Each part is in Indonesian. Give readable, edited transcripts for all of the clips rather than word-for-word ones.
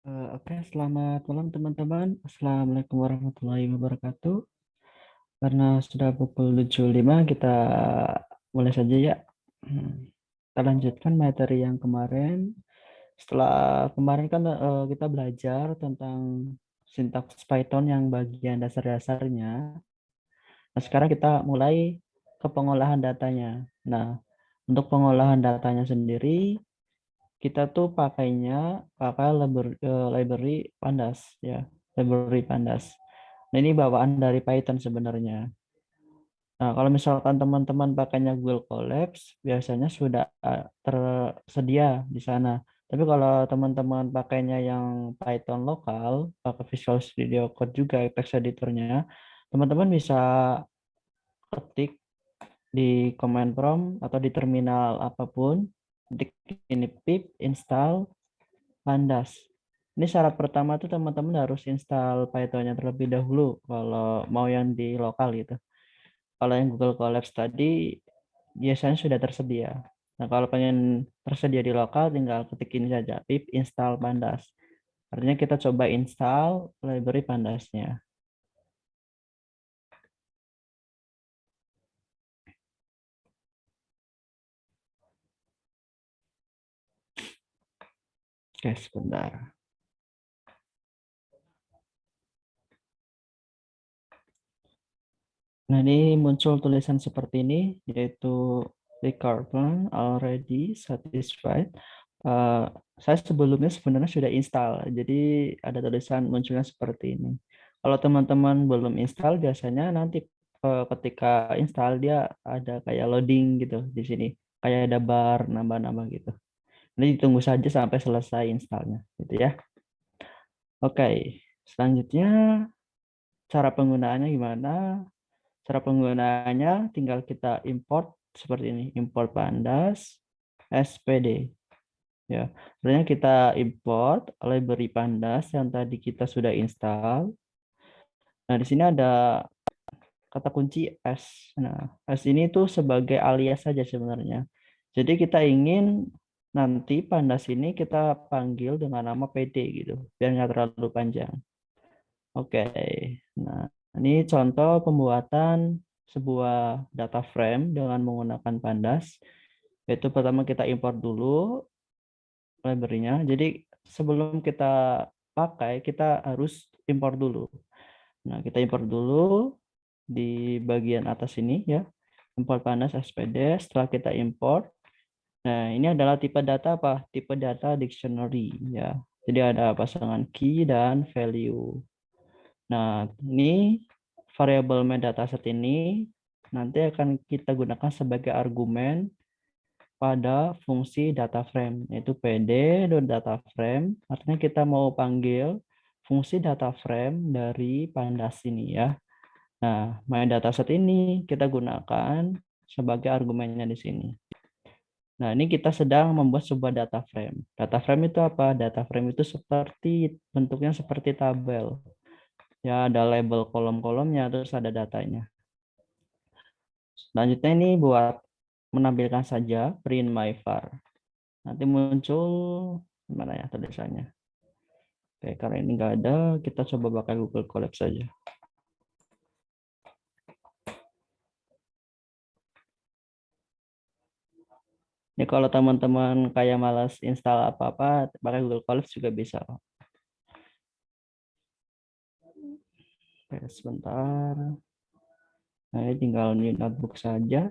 Oke, selamat malam teman-teman. Assalamualaikum warahmatullahi wabarakatuh. Karena sudah pukul 7.05, kita mulai saja ya. Kita lanjutkan materi yang kemarin. Setelah kemarin kan kita belajar tentang sintaks Python yang bagian dasar-dasarnya. Nah, sekarang kita mulai ke pengolahan datanya. Nah, untuk pengolahan datanya sendiri, kita tuh pakai library Pandas ya, library Pandas. Nah, ini bawaan dari Python sebenarnya. Nah, kalau misalkan teman-teman pakainya Google Colabs, biasanya sudah tersedia di sana. Tapi kalau teman-teman pakainya yang Python lokal, pakai Visual Studio Code juga text editornya, teman-teman bisa ketik di command prompt atau di terminal apapun, ketik ini pip install Pandas. Ini syarat pertama tuh teman-teman harus install Python-nya terlebih dahulu kalau mau yang di lokal gitu. Kalau yang Google Colabs tadi biasanya sudah tersedia. Nah, kalau pengen tersedia di lokal tinggal ketik ini saja pip install Pandas. Artinya kita coba install library Pandasnya. Oke, sebentar. Nah, ini muncul tulisan seperti ini, yaitu requirement already satisfied. Saya sebelumnya sebenarnya sudah install, jadi ada tulisan munculnya seperti ini. Kalau teman-teman belum install, biasanya nanti ketika install dia ada kayak loading gitu di sini, kayak ada bar nambah-nambah gitu. Nanti ditunggu saja sampai selesai installnya, gitu ya. Oke, selanjutnya cara penggunaannya gimana? Cara penggunaannya tinggal kita import seperti ini, import pandas spd ya. Sebenarnya kita import library pandas yang tadi kita sudah install. Nah, di sini ada kata kunci s. Nah, s ini tuh sebagai alias saja sebenarnya. Jadi kita ingin nanti pandas ini kita panggil dengan nama pd gitu, biar nggak terlalu panjang. Oke, nah ini contoh pembuatan sebuah data frame dengan menggunakan Pandas. Yaitu pertama kita import dulu library-nya. Jadi sebelum kita pakai, kita harus import dulu. Nah, kita import dulu di bagian atas ini ya. Import Pandas SPD. Setelah kita import, nah ini adalah tipe data apa? Tipe data dictionary ya. Jadi ada pasangan key dan value. Nah, ini variabel main dataset ini nanti akan kita gunakan sebagai argumen pada fungsi data frame, yaitu pd.dataframe. Artinya kita mau panggil fungsi data frame dari pandas ini ya. Nah, main dataset ini kita gunakan sebagai argumennya di sini. Nah, ini kita sedang membuat sebuah data frame. Data frame itu apa? Data frame itu seperti bentuknya seperti tabel. Ya, ada label kolom-kolomnya, terus ada datanya. Selanjutnya ini buat menampilkan saja print my var. Nanti muncul gimana ya tulisannya. Oke, karena ini nggak ada, kita coba pakai Google Colab saja. Ini kalau teman-teman kayak malas install apa-apa, pakai Google Colab juga bisa. Oke, sebentar. Nah, ini tinggal new notebook saja.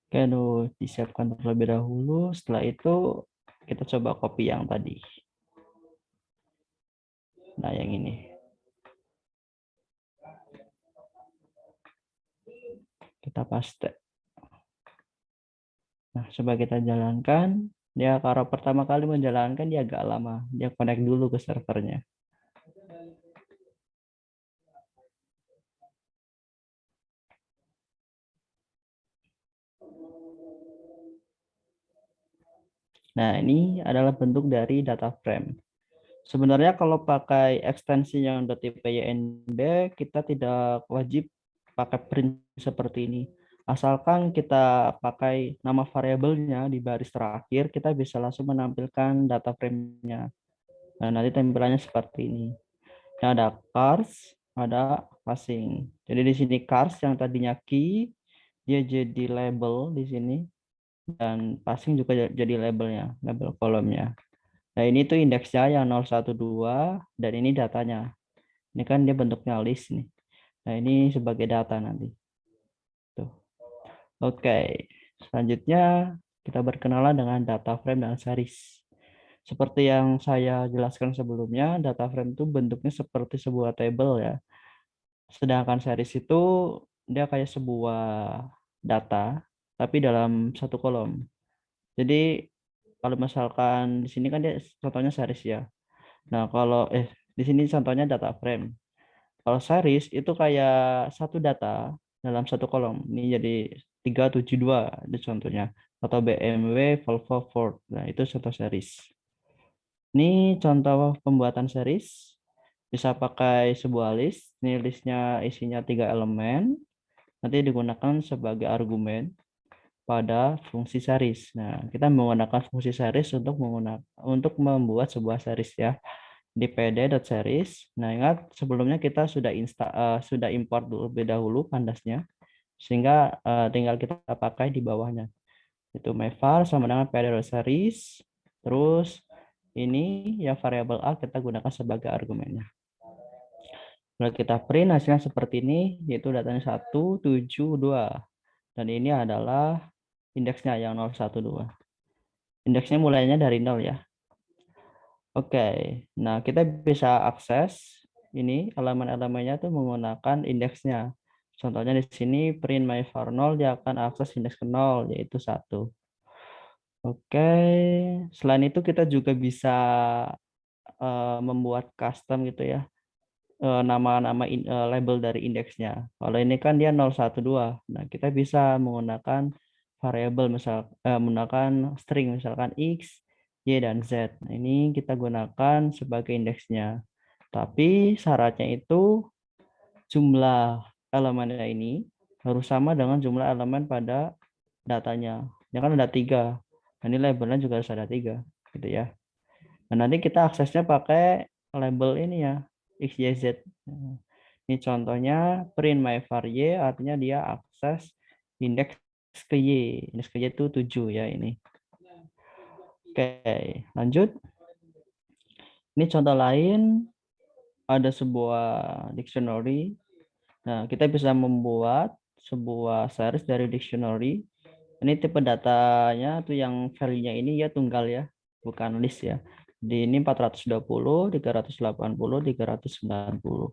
Oke, disiapkan terlebih dahulu. Setelah itu kita coba copy yang tadi. Nah, yang ini. Kita paste. Nah, coba kita jalankan. Dia kalau pertama kali menjalankan dia agak lama. Dia connect dulu ke servernya. Nah, ini adalah bentuk dari data frame. Sebenarnya kalau pakai ekstensi yang .pynd, kita tidak wajib pakai print seperti ini. Asalkan kita pakai nama variabelnya di baris terakhir, kita bisa langsung menampilkan data frame-nya. Nah, nanti tampilannya seperti ini. Ini ada cars, ada passing. Jadi di sini cars yang tadinya key, dia jadi label di sini. Dan passing juga jadi labelnya, label kolomnya. Nah, ini tuh indeksnya yang 012, dan ini datanya. Ini kan dia bentuknya list nih. Nah, ini sebagai data nanti. Tuh. Oke, selanjutnya kita berkenalan dengan data frame dan series. Seperti yang saya jelaskan sebelumnya, data frame itu bentuknya seperti sebuah table ya. Sedangkan series itu dia kayak sebuah data, tapi dalam satu kolom. Jadi kalau misalkan di sini kan dia contohnya series ya. Nah, kalau di sini contohnya data frame. Kalau series itu kayak satu data dalam satu kolom. Ini jadi 372 itu contohnya. Atau BMW Volvo Ford. Nah, itu contoh series. Ini contoh pembuatan series. Bisa pakai sebuah list. Ini listnya isinya 3 elemen. Nanti digunakan sebagai argumen pada fungsi series. Nah, kita menggunakan fungsi series untuk membuat sebuah series ya di pd.series. Nah, ingat sebelumnya kita sudah import lebih dahulu pandasnya sehingga tinggal kita pakai di bawahnya. Itu myvar sama dengan pd.series. Terus ini yang variabel a kita gunakan sebagai argumennya. Kalau kita print hasilnya seperti ini, yaitu datanya 172. Dan ini adalah indeksnya yang 012. Indeksnya mulainya dari 0 ya. Oke, nah kita bisa akses ini elemen-elemennya tuh menggunakan indeksnya. Contohnya di sini print myvar 0, dia akan akses indeks ke 0, yaitu 1. Oke, selain itu kita juga bisa membuat custom gitu ya, nama-nama label dari indeksnya. Kalau ini kan dia 012. Nah, kita bisa menggunakan variabel menggunakan string misalkan x, y dan z. Nah, ini kita gunakan sebagai indeksnya. Tapi syaratnya itu jumlah elemennya ini harus sama dengan jumlah elemen pada datanya. Ya kan ada 3. Nah, ini labelnya juga harus ada 3 gitu ya. Nah, nanti kita aksesnya pakai label ini ya, X, Y, Z. Ini contohnya print my var Y, artinya dia akses indeks ke Y. Indeks ke Y itu 7 ya ini. Oke, lanjut. Ini contoh lain, ada sebuah dictionary. Nah, kita bisa membuat sebuah series dari dictionary. Ini tipe datanya tuh yang value-nya ini ya tunggal ya, bukan list ya. Di ini 420, 380, 390.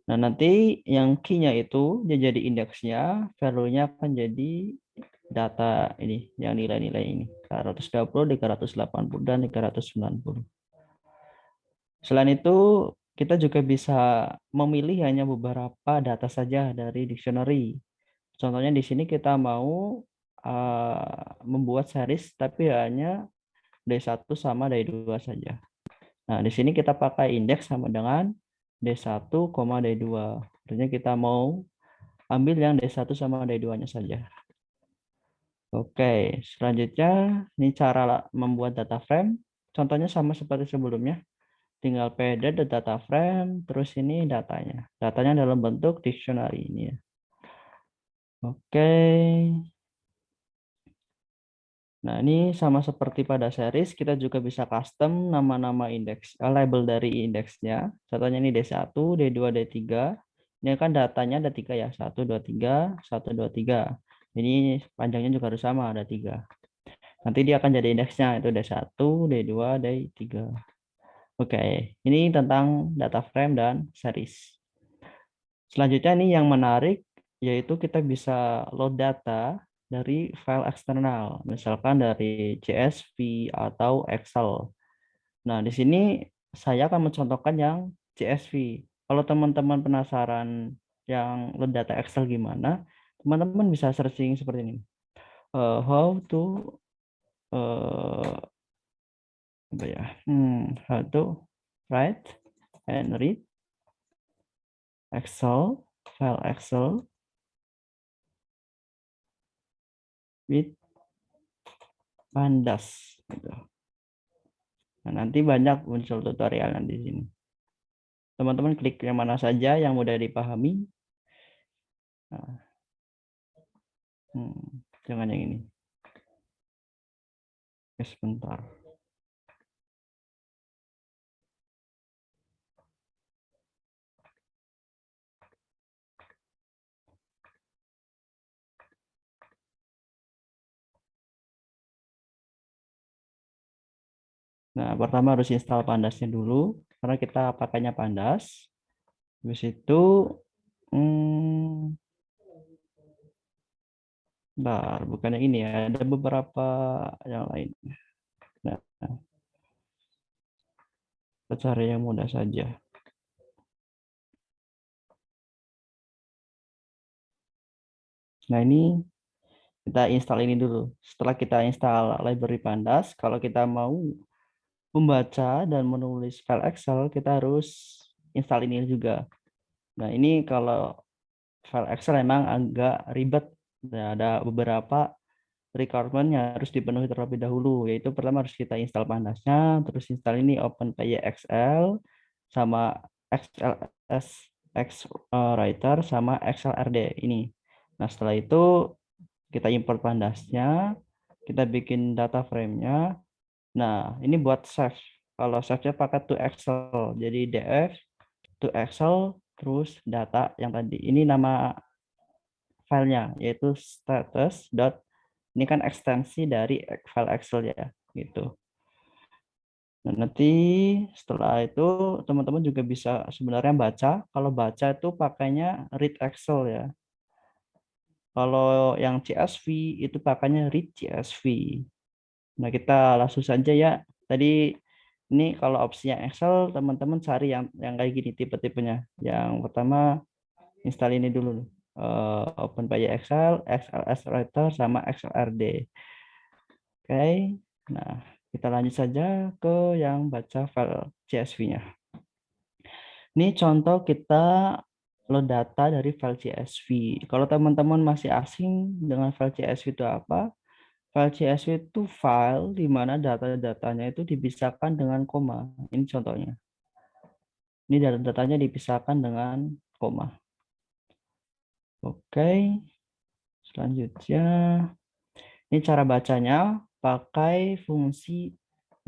Nah, nanti yang key-nya itu dia jadi indeksnya, value-nya akan jadi data ini, yang nilai-nilai ini. 420, 380, dan 390. Selain itu, kita juga bisa memilih hanya beberapa data saja dari dictionary. Contohnya di sini kita mau membuat series tapi hanya D1 sama D2 saja. Nah, di sini kita pakai indeks sama dengan D1, D2. Artinya kita mau ambil yang D1 sama D2-nya saja. Oke, selanjutnya ini cara membuat data frame. Contohnya sama seperti sebelumnya. Tinggal pd data frame, terus ini datanya. Datanya dalam bentuk dictionary ini ya. Oke. Nah, ini sama seperti pada series, kita juga bisa custom nama-nama indeks, label dari indeksnya. Contohnya ini D1, D2, D3. Ini kan datanya ada 3 ya, 1, 2, 3, 1, 2, 3. Ini panjangnya juga harus sama, ada 3. Nanti dia akan jadi indeksnya, itu D1, D2, D3. Oke, ini tentang data frame dan series. Selanjutnya ini yang menarik, yaitu kita bisa load data dari file eksternal, misalkan dari CSV atau Excel. Nah, di sini saya akan mencontohkan yang CSV. Kalau teman-teman penasaran yang load data Excel gimana, teman-teman bisa searching seperti ini. How to apa ya? How to write and read Excel, file Excel with pandas gitu. Nah, nanti banyak muncul tutorial di sini. Teman-teman klik yang mana saja yang mudah dipahami. Nah, jangan yang ini. Sebentar. Nah, pertama harus install Pandasnya dulu, karena kita pakainya Pandas. Habis itu, bukan yang ini ya, ada beberapa yang lain. Nah, kita cari yang mudah saja. Nah, ini kita install ini dulu. Setelah kita install library Pandas, kalau kita mau membaca dan menulis file Excel, kita harus install ini juga. Nah, ini kalau file Excel memang agak ribet. Nah, ada beberapa requirement yang harus dipenuhi terlebih dahulu, yaitu pertama harus kita install Pandasnya, terus install ini OpenPyXL, sama XLS X Writer, sama XLRD ini. Nah, setelah itu kita import Pandasnya, kita bikin data frame-nya. Nah, ini buat save. Kalau save-nya pakai to Excel, jadi df to Excel, terus data yang tadi. Ini nama filenya, yaitu status. Ini kan ekstensi dari file Excel ya, gitu. Nah, nanti setelah itu teman-teman juga bisa sebenarnya baca. Kalau baca itu pakainya read Excel ya. Kalau yang CSV itu pakainya read CSV. Nah, kita langsung saja ya. Tadi ini kalau opsinya Excel, teman-teman cari yang kayak gini tipe-tipenya. Yang pertama install ini dulu. OpenPyXL, XLS Writer, sama XLRD. Oke. Nah, kita lanjut saja ke yang baca file CSV-nya. Ini contoh kita load data dari file CSV. Kalau teman-teman masih asing dengan file CSV itu apa? File CSV itu file di mana data-datanya itu dipisahkan dengan koma. Ini contohnya. Ini data-datanya dipisahkan dengan koma. Oke. Selanjutnya, ini cara bacanya pakai fungsi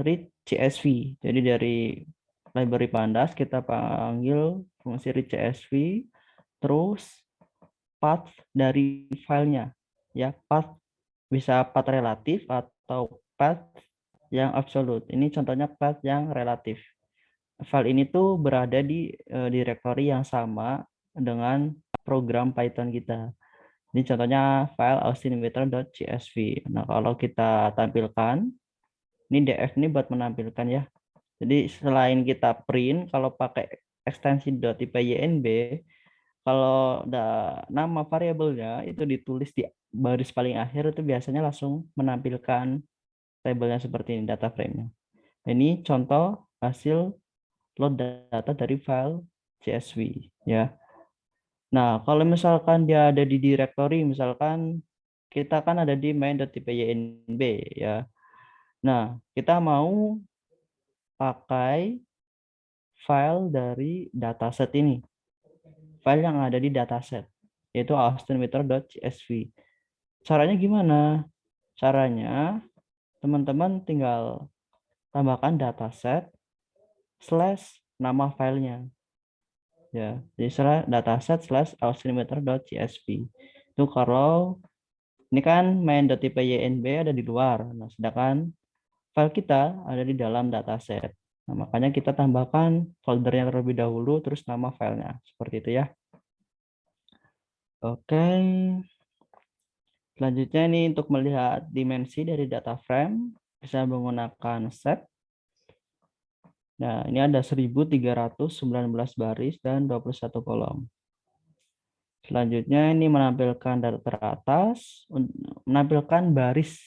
read CSV. Jadi dari library Pandas kita panggil fungsi read CSV, terus path dari filenya. Ya, path bisa path relatif atau path yang absolute. Ini contohnya path yang relatif. File ini tuh berada di directory yang sama dengan program Python kita. Ini contohnya file austinmeter.csv. Nah, kalau kita tampilkan, ini df ini buat menampilkan ya. Jadi selain kita print, kalau pakai ekstensi .pyinb, kalau nama variabelnya itu ditulis di baris paling akhir, itu biasanya langsung menampilkan tabelnya seperti ini, data frame-nya. Ini contoh hasil load data dari file CSV ya. Nah, kalau misalkan dia ada di directory, misalkan kita kan ada di main.pyinb ya. Nah, kita mau pakai file dari dataset ini. File yang ada di dataset, yaitu austinmeter.csv. Caranya gimana? Caranya, teman-teman tinggal tambahkan dataset slash nama filenya. Ya, jadi dataset slash austinmeter.csv. Itu kalau ini kan main.pyinb ada di luar. Nah, sedangkan file kita ada di dalam dataset. Nah, makanya kita tambahkan foldernya terlebih dahulu, terus nama filenya. Seperti itu ya. Oke. Selanjutnya ini untuk melihat dimensi dari data frame, bisa menggunakan set. Nah, ini ada 1319 baris dan 21 kolom. Selanjutnya ini menampilkan data teratas, menampilkan baris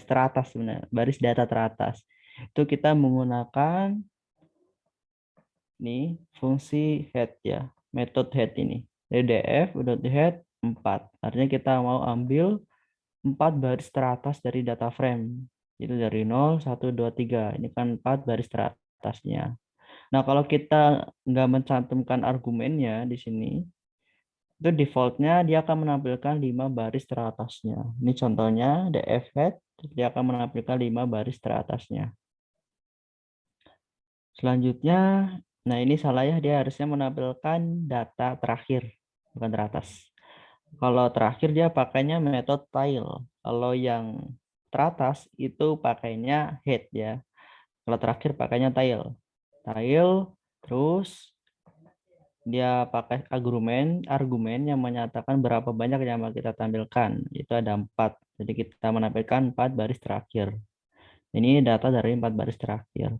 teratas sebenarnya, baris data teratas. Itu kita menggunakan ini fungsi head ya, metode head ini. Dari df head 4. Artinya kita mau ambil 4 baris teratas dari data frame. Itu dari 0, 1, 2, 3. Ini kan 4 baris teratasnya. Nah, kalau kita nggak mencantumkan argumennya di sini, itu defaultnya dia akan menampilkan 5 baris teratasnya. Ini contohnya, df head, dia akan menampilkan 5 baris teratasnya. Selanjutnya, nah ini salah ya, dia harusnya menampilkan data terakhir, bukan teratas. Kalau terakhir dia pakainya metode tile. Kalau yang teratas itu pakainya head ya. Kalau terakhir pakainya tile. Tile, terus dia pakai argumen yang menyatakan berapa banyak yang mau kita tampilkan. Itu ada 4. Jadi kita menampilkan 4 baris terakhir. Ini data dari 4 baris terakhir.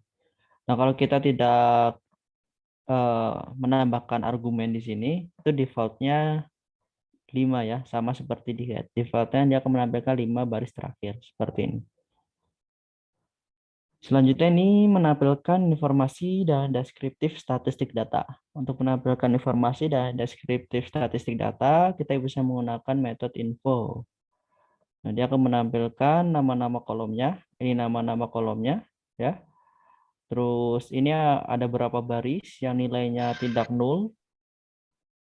Nah, kalau kita tidak menambahkan argumen di sini, itu defaultnya 5 ya, sama seperti di head. Defaultnya dia akan menampilkan 5 baris terakhir, seperti ini. Selanjutnya ini menampilkan informasi dan deskriptif statistik data. Untuk menampilkan informasi dan deskriptif statistik data, kita bisa menggunakan metode info. Nah, dia akan menampilkan nama-nama kolomnya. Ini nama-nama kolomnya, ya. Terus ini ada berapa baris yang nilainya tidak nol,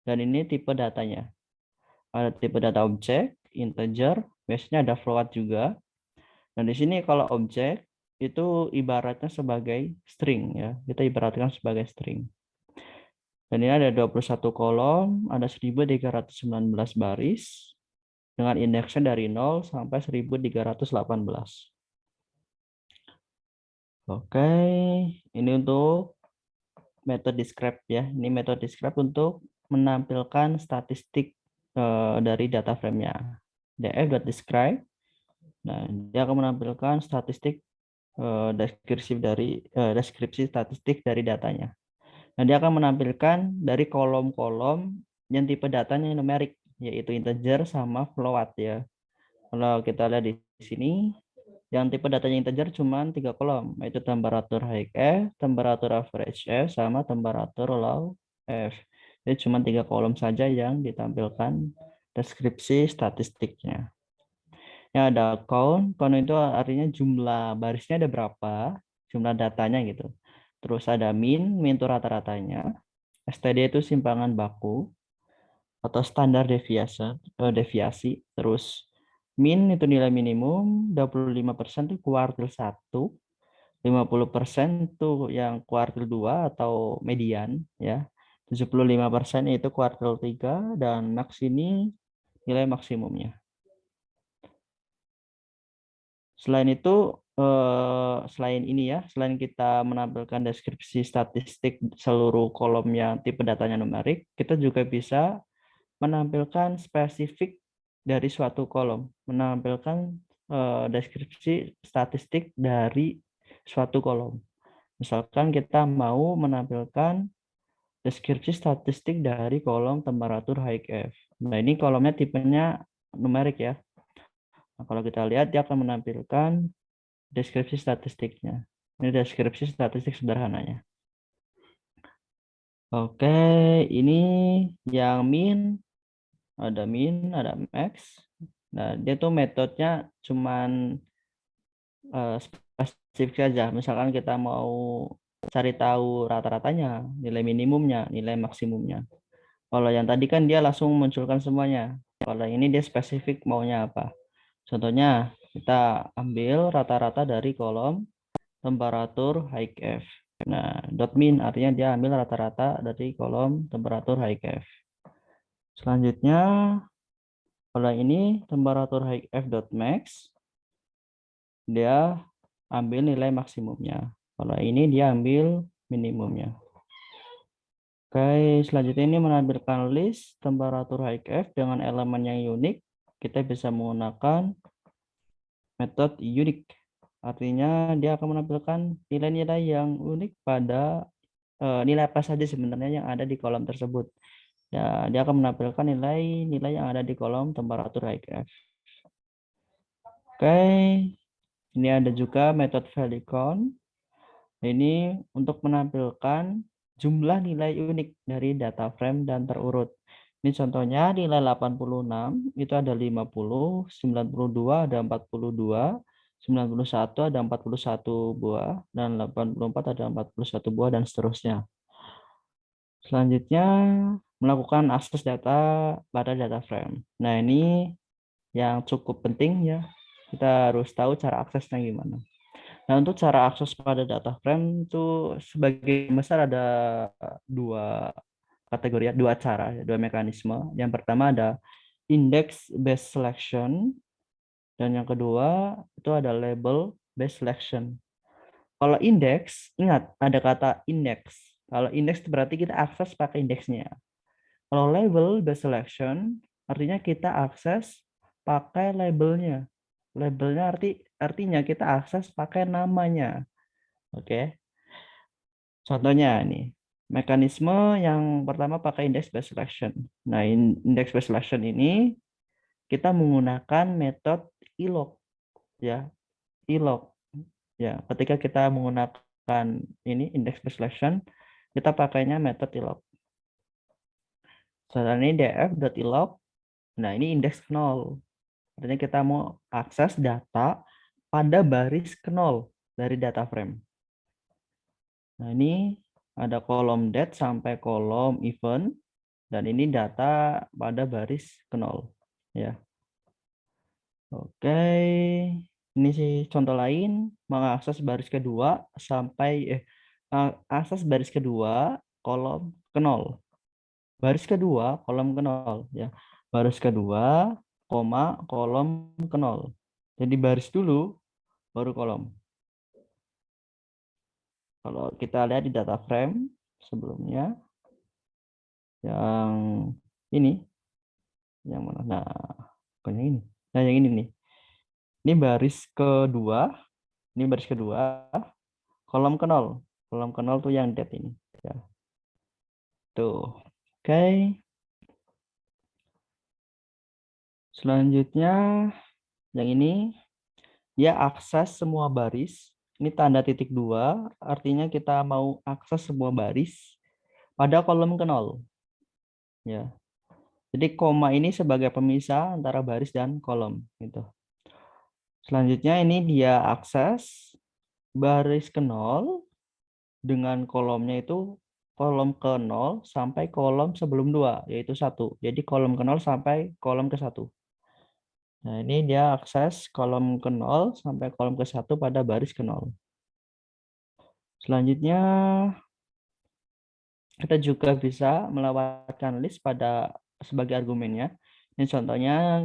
dan ini tipe datanya. Ada tipe data objek, integer, biasanya ada float juga. Dan di sini kalau objek itu ibaratnya sebagai string ya. Kita ibaratkan sebagai string. Dan ini ada 21 kolom, ada 1319 baris dengan indeksnya dari 0 sampai 1318. Oke, ini untuk metode describe ya. Ini metode describe untuk menampilkan statistik dari data frame-nya. df.describe. Nah, dia akan menampilkan statistik deskripsi statistik dari datanya. Nah, dia akan menampilkan dari kolom-kolom yang tipe datanya numerik, yaitu integer sama float ya. Kalau kita lihat di sini, yang tipe datanya integer cuma 3 kolom, yaitu temperatur high F, temperatur average F, sama temperatur low F. Jadi cuma 3 kolom saja yang ditampilkan deskripsi statistiknya. Ya, ada count itu artinya jumlah barisnya ada berapa, jumlah datanya gitu. Terus ada min itu rata-ratanya. STD itu simpangan baku atau standar deviasi. Terus min itu nilai minimum, 25% itu kuartil 1, 50% itu yang kuartil 2 atau median ya. 75% itu kuartil 3 dan max ini nilai maksimumnya. Selain itu, selain ini ya, selain kita menampilkan deskripsi statistik seluruh kolom yang tipe datanya numerik, kita juga bisa menampilkan spesifik dari suatu kolom, menampilkan deskripsi statistik dari suatu kolom. Misalkan kita mau menampilkan deskripsi statistik dari kolom temperatur high F. Nah, ini kolomnya tipenya numerik ya. Nah, kalau kita lihat dia akan menampilkan deskripsi statistiknya. Ini deskripsi statistik sederhananya. Oke, ini yang min, ada max. Nah, dia tuh metodenya cuman spesifik saja. Misalkan kita mau cari tahu rata-ratanya, nilai minimumnya, nilai maksimumnya. Kalau yang tadi kan dia langsung munculkan semuanya. Kalau ini dia spesifik maunya apa. Contohnya, kita ambil rata-rata dari kolom temperatur high F. Nah, dot min artinya dia ambil rata-rata dari kolom temperatur high F. Selanjutnya, kalau ini temperatur high F dot max, dia ambil nilai maksimumnya. Kalau ini dia ambil minimumnya. Oke, selanjutnya ini menampilkan list temperatur high F dengan elemen yang unik. Kita bisa menggunakan metode unique. Artinya dia akan menampilkan nilai-nilai yang unik pada nilai apa saja sebenarnya yang ada di kolom tersebut. Ya, dia akan menampilkan nilai-nilai yang ada di kolom temperatur high F. Oke, ini ada juga metode value count. Ini untuk menampilkan jumlah nilai unik dari data frame dan terurut. Ini contohnya nilai 86 itu ada 50, 92 ada 42, 91 ada 41 buah, dan 84 ada 41 buah, dan seterusnya. Selanjutnya, melakukan akses data pada data frame. Nah, ini yang cukup penting ya. Kita harus tahu cara aksesnya gimana. Nah, untuk cara akses pada data frame itu sebagai besar ada dua kategori, ya, dua cara, ya, dua mekanisme. Yang pertama ada index based selection, dan yang kedua itu ada label based selection. Kalau index, ingat ada kata index. Kalau index itu berarti kita akses pakai indeksnya. Kalau label based selection artinya kita akses pakai labelnya. Labelnya artinya kita akses pakai namanya. Oke. Contohnya nih, mekanisme yang pertama pakai index based selection. Nah, index based selection ini kita menggunakan metode ilog, ya, ilog. Ya, ketika kita menggunakan ini index based selection, kita pakainya metode ilog. Contohnya ini df.ilog. Nah, ini indeks 0. Artinya kita mau akses data pada baris ke 0 dari data frame. Nah, ini ada kolom date sampai kolom event, dan ini data pada baris ke 0. Ya. Oke, ini sih contoh lain, mengakses baris kedua sampai akses baris kedua kolom ke 0. Baris kedua kolom ke 0 ya. Baris kedua koma kolom ke 0. Jadi baris dulu baru kolom. Kalau kita lihat di data frame sebelumnya yang ini, yang mana? Nah, bukan yang ini. Nah, yang ini nih. Ini baris kedua, ini baris kedua, kolom ke 0. Kolom ke 0 tuh yang date ini. Ya. Tuh. Oke. Selanjutnya yang ini dia akses semua baris. Ini tanda titik 2, artinya kita mau akses semua baris pada kolom ke 0. Ya. Jadi koma ini sebagai pemisah antara baris dan kolom gitu. Selanjutnya ini dia akses baris ke 0 dengan kolomnya itu kolom ke 0 sampai kolom sebelum 2 yaitu 1. Jadi kolom ke 0 sampai kolom ke 1. Nah, ini dia akses kolom ke 0 sampai kolom ke 1 pada baris ke 0. Selanjutnya kita juga bisa melewatkan list pada sebagai argumennya. Ini contohnya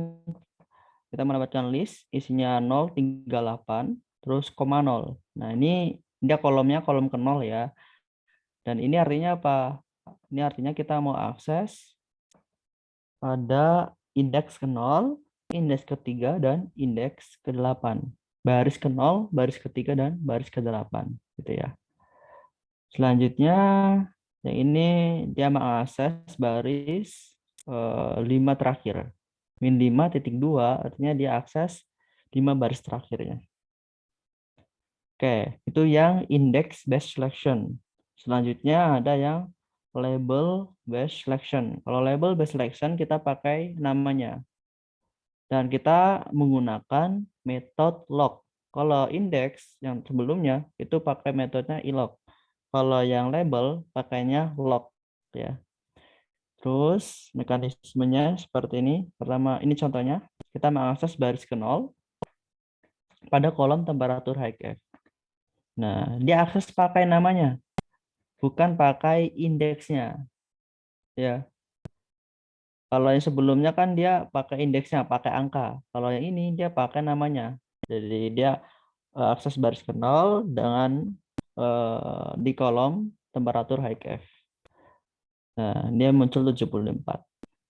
kita mendapatkan list isinya 038 terus koma 0. Nah, ini dia kolomnya kolom ke 0 ya. Dan ini artinya apa? Ini artinya kita mau akses pada indeks ke 0, indeks ketiga, dan indeks ke-8. Baris ke 0, baris ketiga, dan baris ke-8 gitu ya. Selanjutnya yang ini dia mengakses baris 5 terakhir. Min 5.2 artinya dia akses 5 baris terakhirnya. Oke, itu yang index based selection. Selanjutnya ada yang label based selection. Kalau label based selection kita pakai namanya. Dan kita menggunakan metode log. Kalau index yang sebelumnya itu pakai metodenya ilog. Kalau yang label pakainya log ya. Terus mekanismenya seperti ini. Pertama, ini contohnya. Kita mengakses baris ke 0 pada kolom temperatur HF. Nah, dia akses pakai namanya, bukan pakai indeksnya. Ya. Kalau yang sebelumnya kan dia pakai indeksnya, pakai angka. Kalau yang ini dia pakai namanya. Jadi dia akses baris ke 0 dengan di kolom temperatur HF. Nah, dia muncul 74.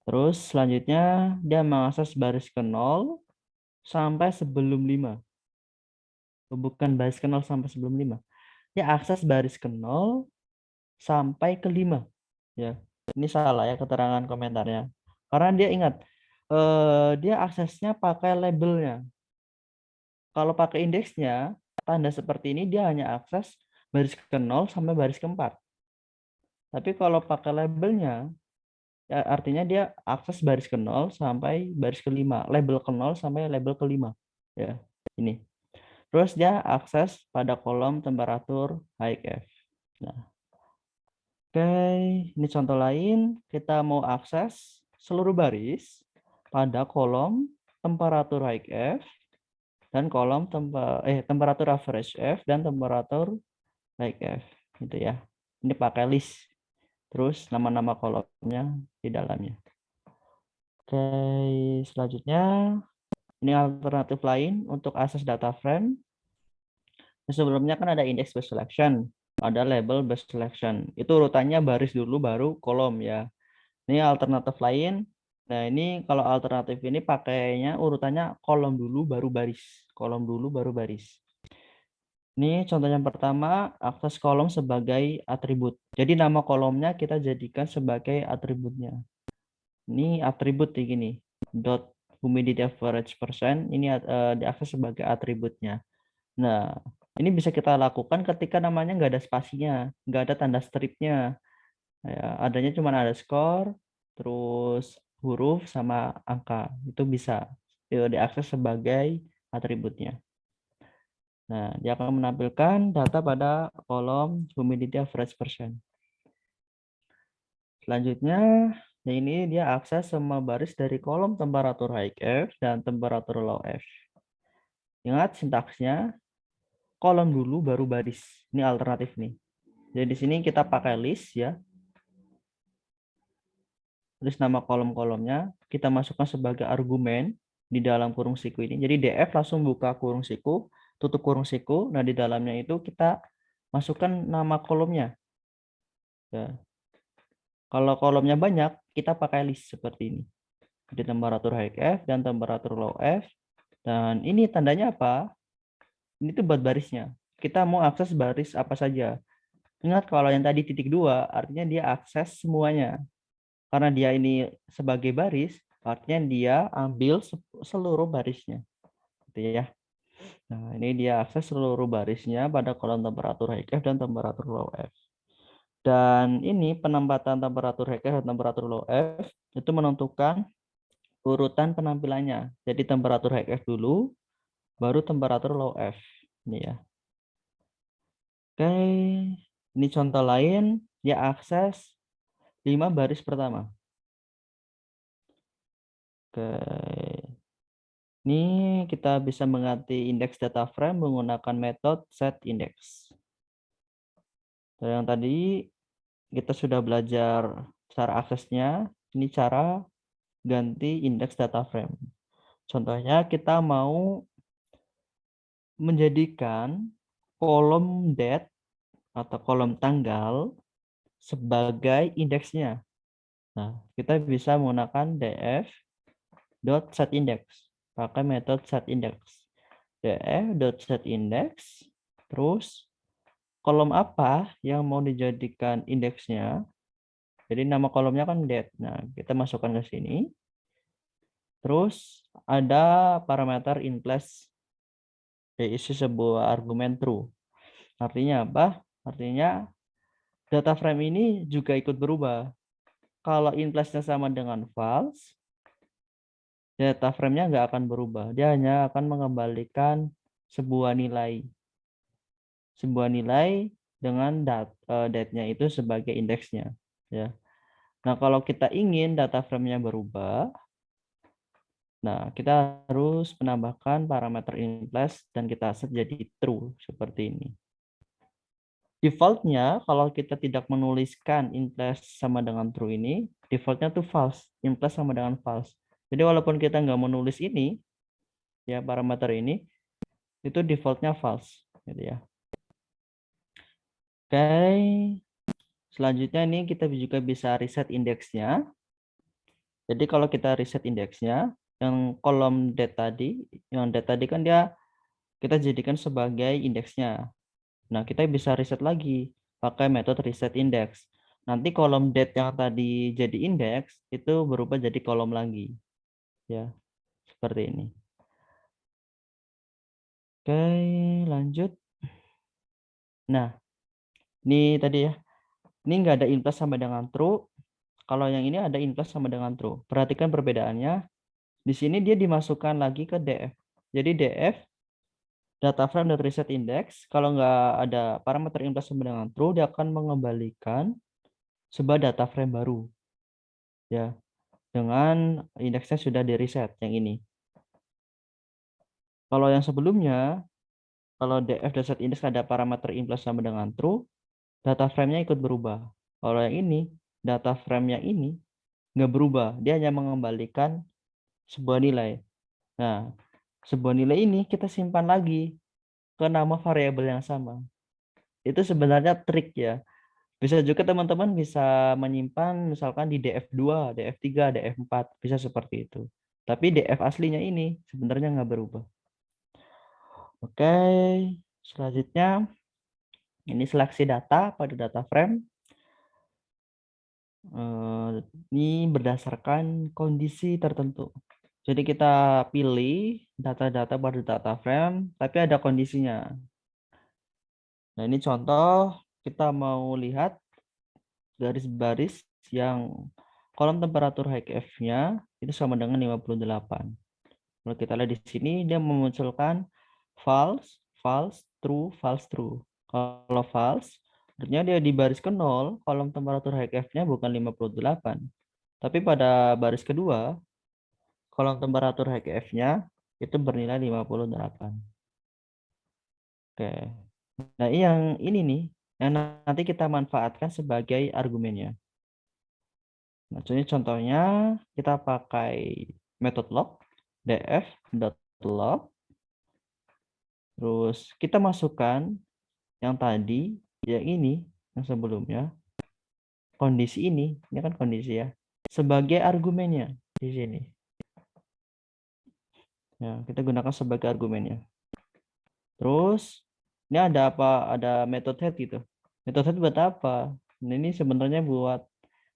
Terus selanjutnya dia mengakses baris ke 0 sampai sebelum 5. Bukan baris ke 0 sampai sebelum 5. Dia akses baris ke 0 sampai ke 5. Ya. Ini salah ya keterangan komentarnya. Karena dia ingat dia aksesnya pakai labelnya. Kalau pakai indeksnya, tanda seperti ini dia hanya akses baris ke 0 sampai baris ke 4. Tapi kalau pakai labelnya, Ya, artinya dia akses baris ke-0 sampai baris ke-5, label ke-0 sampai label ke-5. Ya, ini. Terus dia akses pada kolom temperatur HF. Nah, oke, ini contoh lain. Kita mau akses seluruh baris pada kolom temperatur HF dan kolom temperatur average F dan temperatur HF, gitu ya. Ini pakai list. Terus nama-nama kolomnya di dalamnya. Oke, selanjutnya ini alternatif lain untuk akses data frame. Sebelumnya kan ada index based selection, ada label based selection. Itu urutannya baris dulu baru kolom ya. Ini alternatif lain. Nah, ini kalau alternatif ini pakainya urutannya kolom dulu baru baris. Kolom dulu baru baris. Ini contoh yang pertama, akses kolom sebagai atribut. Jadi nama kolomnya kita jadikan sebagai atributnya. Ini atribut kayak gini. Dot humidity average percent ini diakses sebagai atributnya. Nah, ini bisa kita lakukan ketika namanya nggak ada spasinya, nggak ada tanda stripnya. Ya, adanya cuma ada skor, terus huruf sama angka. Itu bisa diakses sebagai atributnya. Nah, dia akan menampilkan data pada kolom humidity average percent. Selanjutnya, ini dia akses semua baris dari kolom temperatur high F dan temperatur low F. Ingat sintaksnya, kolom dulu baru baris. Ini alternatif nih. Jadi di sini kita pakai list ya. Terus nama kolom-kolomnya kita masukkan sebagai argumen di dalam kurung siku ini. Jadi DF langsung buka kurung siku, tutup kurung siku. Nah, di dalamnya itu kita masukkan nama kolomnya. Ya. Kalau kolomnya banyak, kita pakai list seperti ini. Di temperatur high F dan temperatur low F. Dan ini tandanya apa? Ini tuh buat barisnya. Kita mau akses baris apa saja. Ingat kalau yang tadi titik 2, artinya dia akses semuanya. Karena dia ini sebagai baris, artinya dia ambil seluruh barisnya. Gitu ya. Nah, ini dia akses seluruh barisnya pada kolom temperatur high F dan temperatur low F. Dan ini penempatan temperatur high F dan temperatur low F itu menentukan urutan penampilannya. Jadi temperatur high F dulu, baru temperatur low F. Ini ya. Oke, ini contoh lain, dia akses 5 baris pertama. Oke, ini kita bisa mengganti indeks data frame menggunakan metode setIndex. Yang tadi kita sudah belajar cara aksesnya, ini cara ganti indeks data frame. Contohnya kita mau menjadikan kolom date atau kolom tanggal sebagai indeksnya. Nah, kita bisa menggunakan df.setIndex, pakai metode setIndex. df.setIndex, terus kolom apa yang mau dijadikan indeksnya. Jadi nama kolomnya kan date. Nah, kita masukkan ke sini. Terus ada parameter in place, diisi sebuah argumen true. Artinya apa? Artinya data frame ini juga ikut berubah. Kalau in place-nya sama dengan false, data frame-nya nggak akan berubah. Dia hanya akan mengembalikan sebuah nilai. Sebuah nilai dengan date-nya itu sebagai indeksnya. Ya. Nah, kalau kita ingin data frame-nya berubah, nah kita harus menambahkan parameter in place dan kita set jadi true seperti ini. Defaultnya kalau kita tidak menuliskan in place sama dengan true ini, defaultnya tuh false, in place sama dengan false. Jadi walaupun kita nggak menulis ini, ya parameter ini, itu defaultnya false, gitu ya. Oke, selanjutnya ini kita juga bisa reset indeksnya. Jadi kalau kita reset indeksnya, yang kolom date tadi, kan dia kita jadikan sebagai indeksnya. Nah, kita bisa reset lagi pakai metode reset index. Nanti kolom date yang tadi jadi indeks itu berubah jadi kolom lagi. Ya, seperti ini. Oke, lanjut. Nah, ini tadi ya. Ini nggak ada in place sama dengan true. Kalau yang ini ada in plus sama dengan true. Perhatikan perbedaannya. Di sini dia dimasukkan lagi ke DF. Jadi DF data frame dot reset index, kalau nggak ada parameter in plus sama dengan true, dia akan mengembalikan sebuah data frame baru. Ya, dengan indeksnya sudah di reset yang ini. Kalau yang sebelumnya, kalau df dot index ada parameter in plus sama dengan true, data frame-nya ikut berubah. Kalau yang ini, data frame-nya ini nggak berubah, dia hanya mengembalikan sebuah nilai. Nah, sebuah nilai ini kita simpan lagi ke nama variabel yang sama. Itu sebenarnya trik ya. Bisa juga teman-teman bisa menyimpan misalkan di df2, df3, df4, bisa seperti itu. Tapi df aslinya ini sebenarnya nggak berubah. Oke, selanjutnya ini seleksi data pada data frame. Ini berdasarkan kondisi tertentu. Jadi kita pilih data-data pada data frame, tapi ada kondisinya. Nah, ini contoh kita mau lihat garis-baris yang kolom temperatur HKF-nya itu sama dengan 58. Kalau kita lihat di sini dia memunculkan false, false, true, false, true. Kalau false, artinya dia di baris ke-0, kolom temperatur HKF-nya bukan 58. Tapi pada baris kedua, kolom temperatur HKF-nya itu bernilai 58. Oke. Nah, yang ini nih, yang nanti kita manfaatkan sebagai argumennya. Nah, contohnya kita pakai method log, df.log, terus kita masukkan yang tadi, yang ini, yang sebelumnya, kondisi ini kan kondisi ya, sebagai argumennya di sini. Ya, kita gunakan sebagai argumennya. Terus ini ada apa? Ada method head gitu. Method head buat apa? Nah, ini sebenarnya buat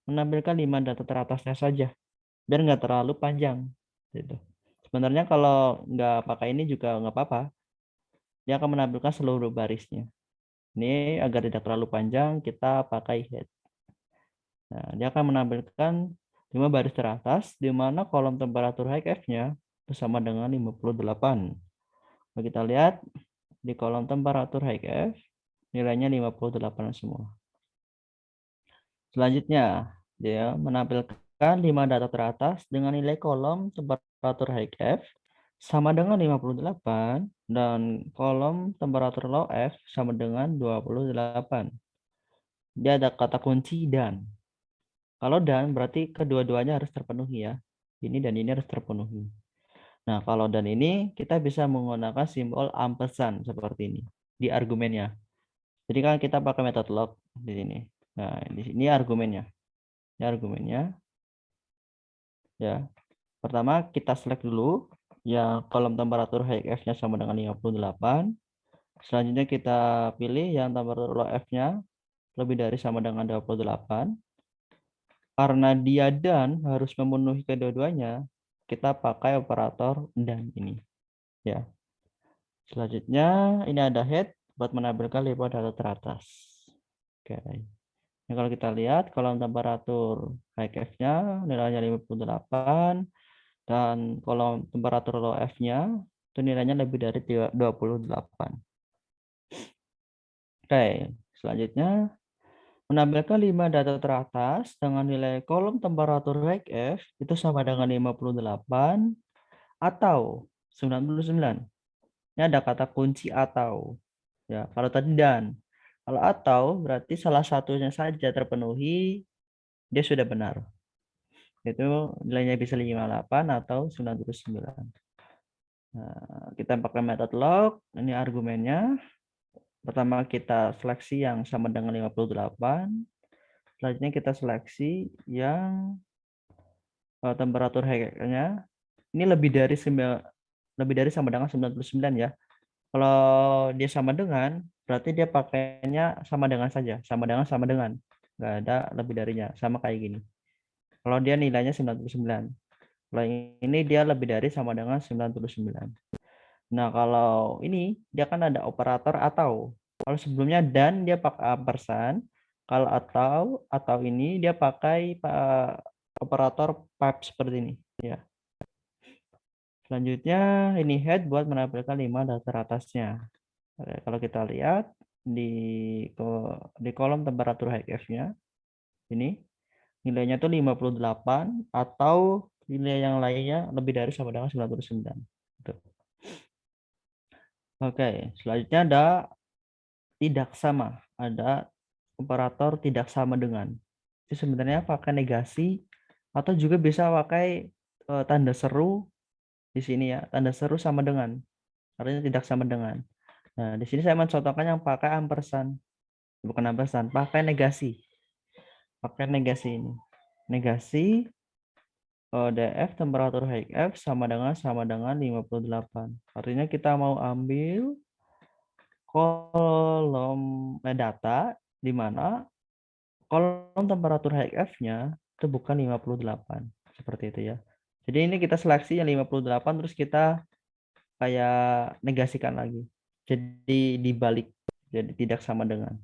menampilkan 5 data teratasnya saja, biar nggak terlalu panjang. Gitu. Sebenarnya kalau nggak pakai ini juga nggak apa-apa. Dia akan menampilkan seluruh barisnya. Ini agar tidak terlalu panjang, kita pakai head. Nah, dia akan menampilkan 5 baris teratas, di mana kolom temperatur HKF-nya bersama dengan 58. Kalau kita lihat, di kolom temperatur HKF, nilainya 58 semua. Selanjutnya, dia menampilkan 5 data teratas dengan nilai kolom temperatur HKF sama dengan 58 dan kolom temperatur low F sama dengan 28. Dia ada kata kunci dan. Kalau dan berarti kedua-duanya harus terpenuhi ya. Ini dan ini harus terpenuhi. Nah, kalau dan ini kita bisa menggunakan simbol ampersand seperti ini di argumennya. Jadi kan kita pakai metode log di sini. Nah, di sini argumennya. Ini argumennya. Ya. Pertama kita select dulu yang kolom temperatur high F-nya sama dengan 58. Selanjutnya kita pilih yang temperatur low F-nya lebih dari sama dengan 28. Karena dia dan harus memenuhi kedua-duanya, kita pakai operator dan ini. Ya. Selanjutnya ini ada head buat menampilkan 5 data teratas. Oke. Nah, kalau kita lihat kolom temperatur high F-nya nilainya 58 dan kolom temperatur low F-nya itu nilainya lebih dari 28. Oke, selanjutnya menampilkan 5 data teratas dengan nilai kolom temperatur high F itu sama dengan 58 atau 99. Ini ada kata kunci atau. Ya, kalau tadi dan. Kalau atau berarti salah satunya saja terpenuhi, dia sudah benar. Itu nilainya bisa 58 atau 99. Nah, kita pakai metode log, ini argumennya. Pertama kita seleksi yang sama dengan 58. Selanjutnya kita seleksi yang temperatur HKF-nya ini lebih dari sama dengan 99 ya. Kalau dia sama dengan, berarti dia pakainya sama dengan saja, sama dengan, nggak ada lebih darinya, sama kayak gini. Kalau dia nilainya 99, kalau ini dia lebih dari sama dengan 99. Nah, kalau ini dia kan ada operator atau. Kalau sebelumnya dan dia pakai ampersand, Kalau atau ini dia pakai operator pipe seperti ini ya. Selanjutnya ini head buat menampilkan 5 daftar atasnya. Kalau kita lihat di di kolom temperatur HFF-nya ini nilainya tuh 58 atau nilai yang lainnya lebih dari sama dengan 99. Gitu. Oke, selanjutnya ada tidak sama. Ada operator tidak sama dengan. Itu sebenarnya pakai negasi atau juga bisa pakai tanda seru di sini ya. Tanda seru sama dengan. Artinya tidak sama dengan. Nah, di sini saya mencontohkan yang pakai ampersand. Bukan ampersand, pakai negasi. Pakai negasi ini. Negasi DF temperatur HF sama dengan 58. Artinya kita mau ambil kolom data di mana kolom temperatur HF-nya itu bukan 58. Seperti itu ya. Jadi ini kita seleksi yang 58 terus kita kayak negasikan lagi. Jadi dibalik. Jadi tidak sama dengan.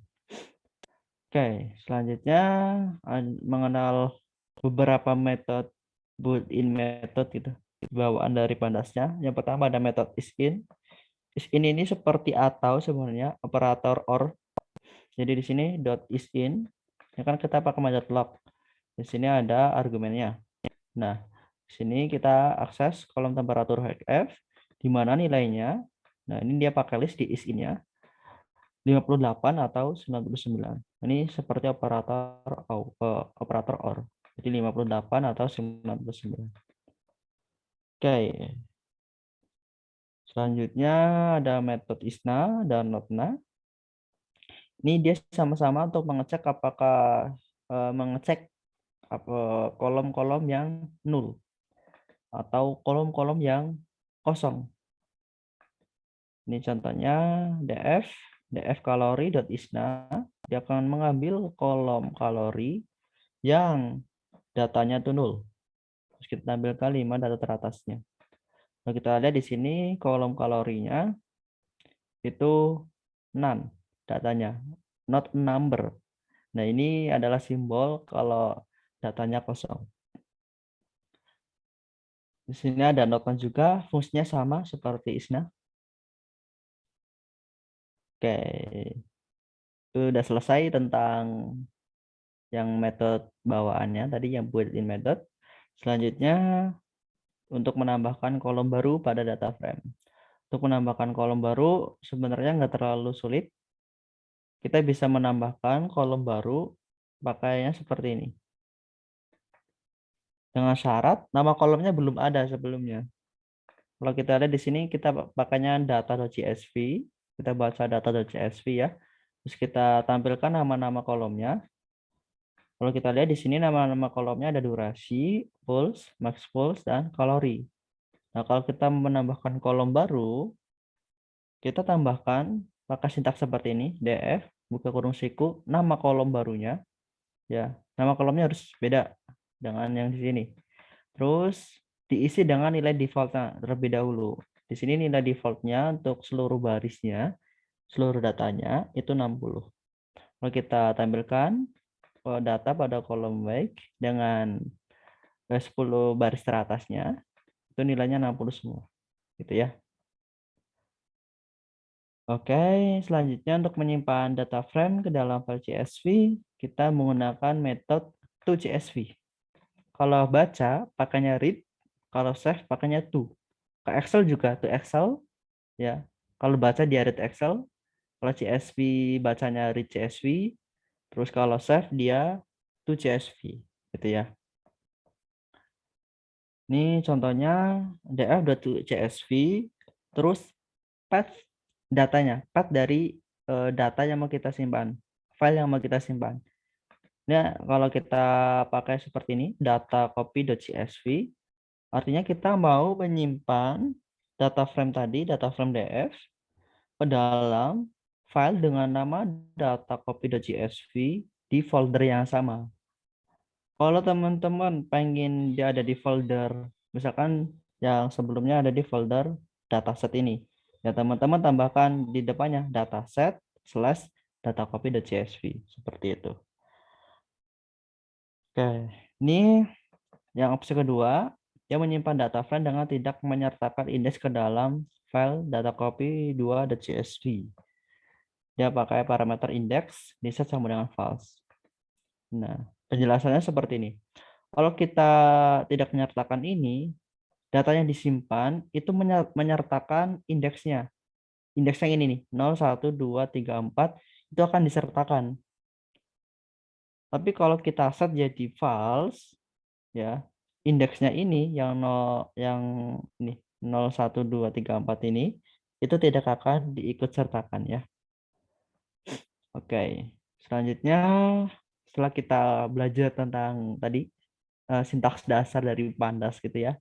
Oke, selanjutnya mengenal beberapa metode built-in method gitu. Bawaan dari Pandasnya. Yang pertama ada metode is-in. Is-in ini seperti atau sebenarnya operator or. Jadi di sini dot is-in. Ya kan kita pakai metode log. Di sini ada argumennya. Nah, di sini kita akses kolom temperatur HF di mana nilainya. Nah, ini dia pakai list di is-in-nya. 58 atau 99. Ini seperti operator OR. Jadi 58 atau 99. Oke. Selanjutnya ada metode ISNA dan NOTNA. Ini dia sama-sama untuk mengecek apakah mengecek kolom-kolom yang nol atau kolom-kolom yang kosong. Ini contohnya df kalori.isna dia akan mengambil kolom kalori yang datanya itu nol. Terus kita tampilkan 5 data teratasnya. Nah, kita lihat di sini kolom kalorinya itu none datanya, not number. Nah, ini adalah simbol kalau datanya kosong. Di sini ada not juga, fungsinya sama seperti isna. Oke, itu udah selesai tentang yang metode bawaannya tadi yang built-in method. Selanjutnya untuk menambahkan kolom baru pada data frame. Untuk menambahkan kolom baru sebenarnya nggak terlalu sulit. Kita bisa menambahkan kolom baru pakainya seperti ini. Dengan syarat nama kolomnya belum ada sebelumnya. Kalau kita lihat di sini kita pakainya data.csv. Kita baca data.csv ya. Terus kita tampilkan nama-nama kolomnya. Kalau kita lihat di sini nama-nama kolomnya ada durasi, pulse, max pulse, dan kalori. Nah, kalau kita menambahkan kolom baru, kita tambahkan pakai sintaks seperti ini, df, buka kurung siku, nama kolom barunya. Ya, nama kolomnya harus beda dengan yang di sini. Terus diisi dengan nilai defaultnya terlebih dahulu. Di sini nilai defaultnya untuk seluruh barisnya, seluruh datanya itu 60. Kalau kita tampilkan data pada kolom baik dengan 10 baris teratasnya, itu nilainya 60 semua. Gitu ya. Oke, selanjutnya untuk menyimpan data frame ke dalam file CSV, kita menggunakan metode toCSV. Kalau baca, pakainya read. Kalau save, pakainya to. Ke Excel juga, to Excel. Ya. Kalau baca dia read Excel. Kalau CSV, bacanya read CSV. Terus kalau save, dia to CSV. Gitu ya. Ini contohnya df.csv. Terus path datanya. Path dari data yang mau kita simpan. File yang mau kita simpan. Nah, kalau kita pakai seperti ini, data copy.csv, artinya kita mau menyimpan data frame tadi, data frame df, ke dalam file dengan nama data copy.csv di folder yang sama. Kalau teman-teman pengen dia ada di folder, misalkan yang sebelumnya ada di folder dataset ini, ya teman-teman tambahkan di depannya dataset/datacopy.csv seperti itu. Oke, ini yang opsi kedua, yang menyimpan data frame dengan tidak menyertakan indeks ke dalam file data copy 2.csv. Dia pakai parameter indeks diset sama dengan false. Nah, penjelasannya seperti ini. Kalau kita tidak menyertakan ini, data yang disimpan itu menyertakan indeksnya. Indeks yang ini nih, 0, 1, 2, 3, 4, itu akan disertakan. Tapi kalau kita set jadi false, ya, indeksnya ini yang 0, yang ini 0, 1, 2, 3, 4 ini, itu tidak akan diikut sertakan ya. Oke, selanjutnya setelah kita belajar tentang tadi sintaks dasar dari Pandas gitu ya,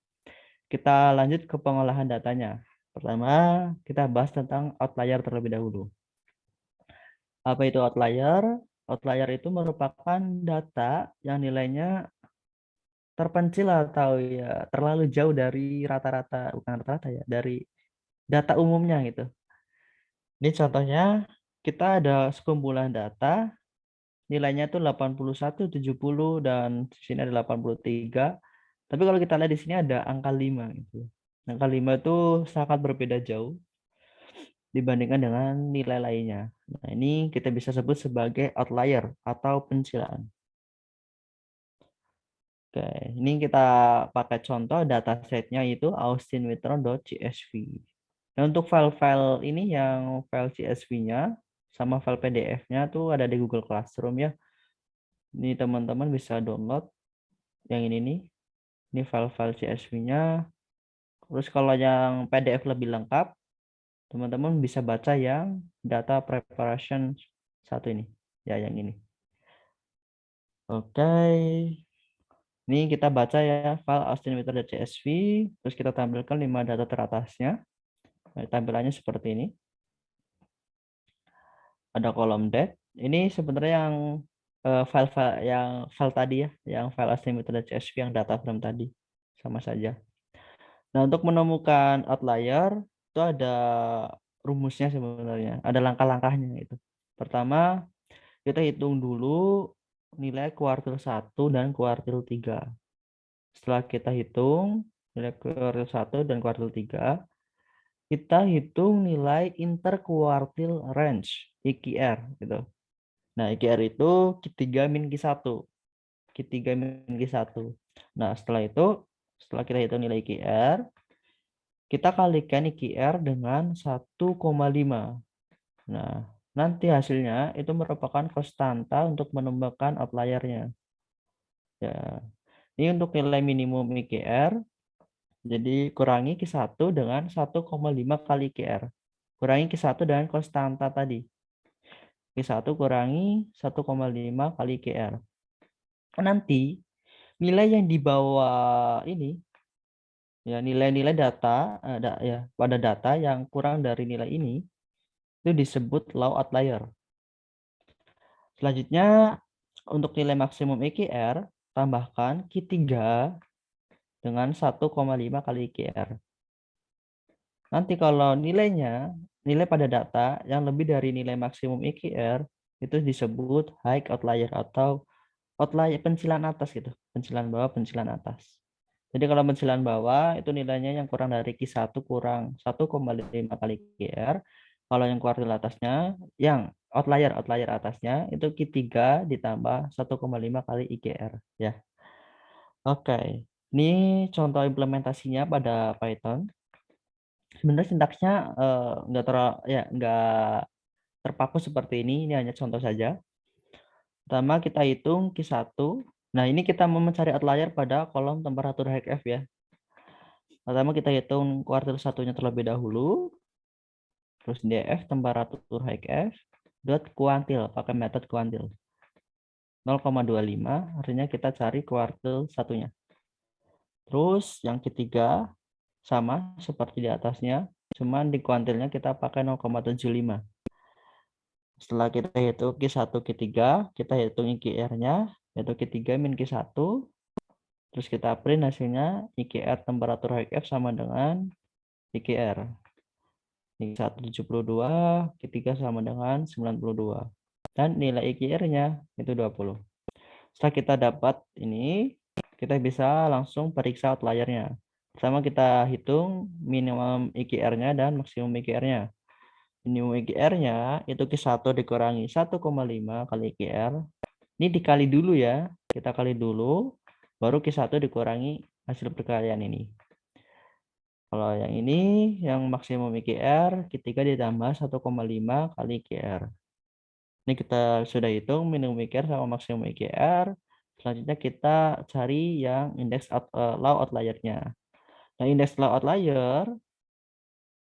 kita lanjut ke pengolahan datanya. Pertama, kita bahas tentang outlier terlebih dahulu. Apa itu outlier? Outlier itu merupakan data yang nilainya terpencil atau ya terlalu jauh dari rata-rata, bukan rata-rata ya, dari data umumnya gitu. Ini contohnya kita ada sekumpulan data nilainya tuh 81, 70 dan di sini ada 83. Tapi kalau kita lihat di sini ada angka 5 gitu. Angka 5 itu sangat berbeda jauh dibandingkan dengan nilai lainnya. Nah, ini kita bisa sebut sebagai outlier atau pencilaan. Oke, ini kita pakai contoh datasetnya itu austinwitron.csv. Nah, untuk file-file ini yang file CSV-nya sama file PDF-nya tuh ada di Google Classroom ya. Ini teman-teman bisa download yang ini nih. Ini file-file CSV-nya. Terus kalau yang PDF lebih lengkap, teman-teman bisa baca yang data preparation satu ini. Ya, yang ini. Oke. Ini kita baca ya file austinwitron.csv. Terus kita tampilkan 5 data teratasnya. Nah, tampilannya seperti ini. Ada kolom date. Ini sebenarnya yang file tadi ya, yang file austinwitron.csv yang data frame tadi. Sama saja. Nah, untuk menemukan outlier itu ada rumusnya sebenarnya, ada langkah-langkahnya itu. Pertama, kita hitung dulu nilai kuartil 1 dan kuartil 3. Setelah kita hitung nilai kuartil 1 dan kuartil 3, kita hitung nilai interkuartil range, IQR gitu. Nah, IQR itu Q3 min Q1. Q3 min Q1. Nah, setelah kita hitung nilai IQR, kita kalikan IQR dengan 1,5. Nah, nanti hasilnya itu merupakan konstanta untuk menemukan outliernya. Ya, ini untuk nilai minimum IQR, jadi kurangi Q1 dengan 1,5 kali IQR. Kurangi Q1 dengan konstanta tadi. Q1 kurangi 1,5 kali IQR. Nanti nilai yang di bawah ini, ya nilai-nilai data, ya pada data yang kurang dari nilai ini, itu disebut low outlier. Selanjutnya, untuk nilai maksimum IQR, tambahkan Q3 dengan 1,5 kali IQR. Nanti kalau nilai pada data yang lebih dari nilai maksimum IQR, itu disebut high outlier atau outlier pencilan atas gitu. Pencilan bawah, pencilan atas. Jadi kalau pencilan bawah itu nilainya yang kurang dari Q1 kurang 1,5 kali IQR. Kalau yang kuartil atasnya, yang outlier atasnya itu Q3 ditambah 1,5 kali IQR ya. Oke. Ini contoh implementasinya pada Python. Sebenarnya sintaksnya nggak terpaku seperti ini hanya contoh saja. Pertama kita hitung Q1. Nah, ini kita mau mencari outlier pada kolom temperatur HF ya. Pertama kita hitung kuartil satunya terlebih dahulu. Terus df temperatur HF dot kuantil pakai metode kuantil 0,25, artinya kita cari kuartil satunya. Terus yang ketiga sama seperti di atasnya, cuman di kuantilnya kita pakai 0,75. Setelah kita hitung Q1, Q3, kita hitung IQR-nya, yaitu Q3 min Q1. Terus kita print hasilnya, IQR temperatur HF sama dengan IQR. Q1 72, Q3 sama dengan 92. Dan nilai IQR-nya itu 20. Setelah kita dapat ini, kita bisa langsung periksa outlier-nya. Pertama kita hitung minimum IGR-nya dan maksimum IGR-nya. Minimum IGR-nya itu Q1 dikurangi 1,5 kali IGR. Ini dikali dulu ya. Kita kali dulu, baru Q1 dikurangi hasil perkalian ini. Kalau yang ini, yang maksimum IGR, Q3 ditambah 1,5 kali IGR. Ini kita sudah hitung minimum IGR sama maksimum IGR. Selanjutnya kita cari yang indeks low outlier-nya. Nah, indeks low outlier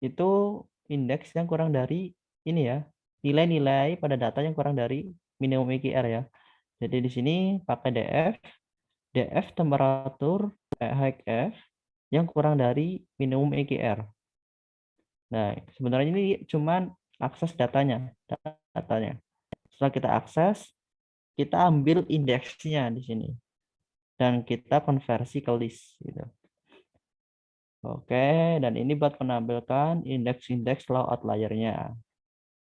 itu indeks yang kurang dari ini ya, nilai-nilai pada data yang kurang dari minimum IGR ya. Jadi di sini pakai DF temperatur high F yang kurang dari minimum IGR. Nah, sebenarnya ini cuman akses datanya. Setelah kita akses, kita ambil indeksnya di sini dan kita konversi ke list gitu. Oke, dan ini buat menampilkan indeks-indeks low outlier-nya.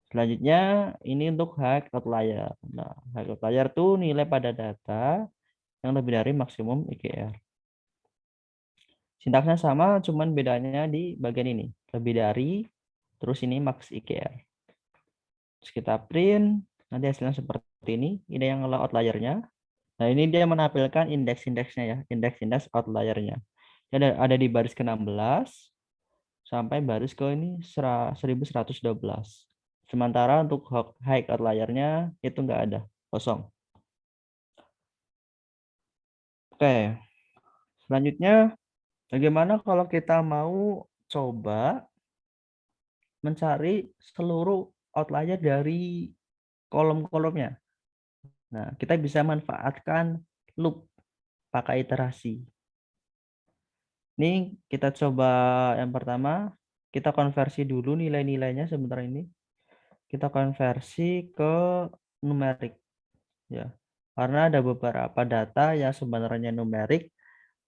Selanjutnya ini untuk high outlier. Nah, high outlier itu nilai pada data yang lebih dari maksimum IGR. Sintaksnya sama, cuman bedanya di bagian ini. Lebih dari, terus ini max IGR. Terus kita print, nanti hasilnya seperti ini. Ini yang low outlier-nya. Nah, ini dia menampilkan indeks-indeksnya ya, indeks-indeks outlier-nya. Ada di baris ke-16 sampai baris ke ini 1112. Sementara untuk high outlier-nya itu nggak ada, kosong. Oke, selanjutnya bagaimana kalau kita mau coba mencari seluruh outlier dari kolom-kolomnya. Nah, kita bisa manfaatkan loop pakai iterasi. Ini kita coba yang pertama, kita konversi dulu nilai-nilainya sebentar ini. Kita konversi ke numerik ya. Karena ada beberapa data yang sebenarnya numerik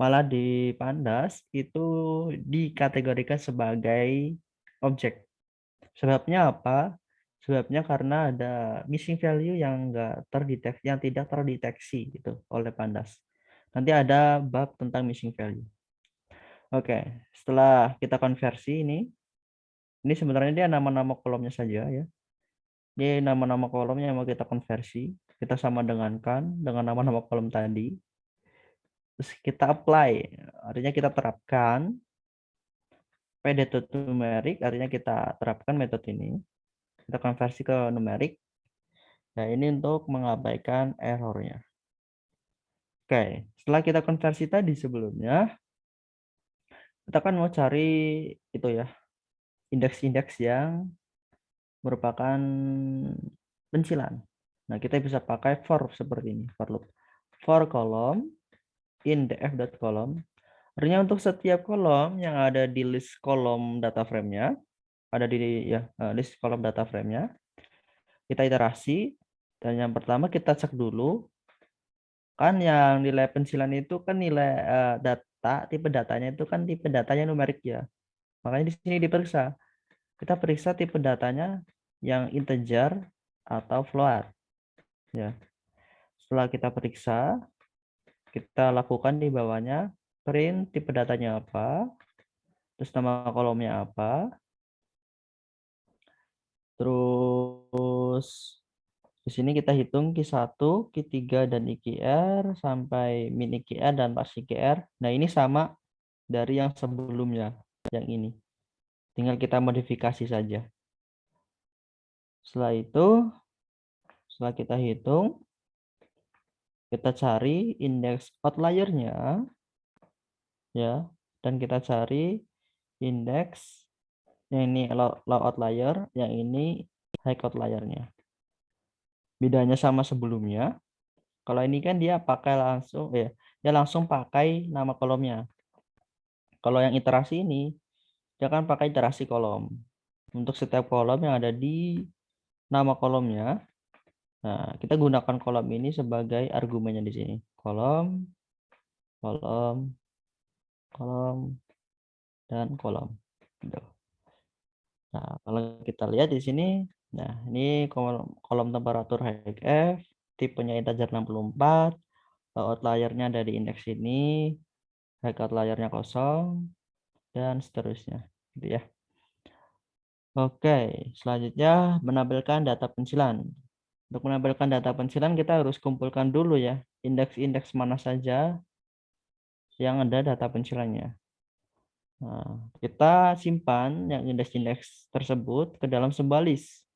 malah di Pandas itu dikategorikan sebagai objek. Sebabnya apa? Sebabnya karena ada missing value yang enggak terdeteksi, yang tidak terdeteksi gitu oleh Pandas. Nanti ada bab tentang missing value. Oke, setelah kita konversi ini sebenarnya dia nama-nama kolomnya saja ya. Ini nama-nama kolomnya yang mau kita konversi, kita sama dengankan dengan nama-nama kolom tadi. Terus kita apply, artinya kita terapkan metode numerik, artinya kita terapkan metode ini. Kita konversi ke numerik. Nah, ini untuk mengabaikan errornya. Oke, setelah kita konversi tadi sebelumnya, kita kan mau cari itu ya, indeks-indeks yang merupakan pencilan. Nah, kita bisa pakai for seperti ini, for loop. For kolom in df.column. Artinya untuk setiap kolom yang ada di list kolom data frame-nya, ada di ya list kolom data frame-nya, kita iterasi dan yang pertama kita cek dulu kan yang nilai pencilan itu kan nilai data, tipe datanya itu kan tipe datanya numerik ya. Makanya di sini diperiksa. Kita periksa tipe datanya yang integer atau float ya. Setelah kita periksa, kita lakukan di bawahnya print tipe datanya apa, terus nama kolomnya apa, terus di sini kita hitung Q1, Q3 dan IGR sampai min IGR dan max IGR. Nah, ini sama dari yang sebelumnya, yang ini. Tinggal kita modifikasi saja. Setelah itu, setelah kita hitung, kita cari indeks outlier-nya ya, dan kita cari indeks yang ini low outlier, yang ini high outlier-nya. Bedanya sama sebelumnya. Kalau ini kan dia pakai langsung ya, dia langsung pakai nama kolomnya. Kalau yang iterasi ini dia kan pakai iterasi kolom. Untuk setiap kolom yang ada di nama kolomnya, nah kita gunakan kolom ini sebagai argumennya di sini. Kolom, kolom, kolom, dan kolom. Gitu. Nah, kalau kita lihat di sini, nah ini kolom temperatur HF, tipenya integer 64, outlier-nya ada di indeks ini, high outlier-nya kosong, dan seterusnya, gitu ya. Oke, selanjutnya menampilkan data pensilan. Untuk menampilkan data pensilan kita harus kumpulkan dulu ya, indeks-indeks mana saja yang ada data pensilannya. Nah, kita simpan yang indeks-indeks tersebut ke dalam sebuah list.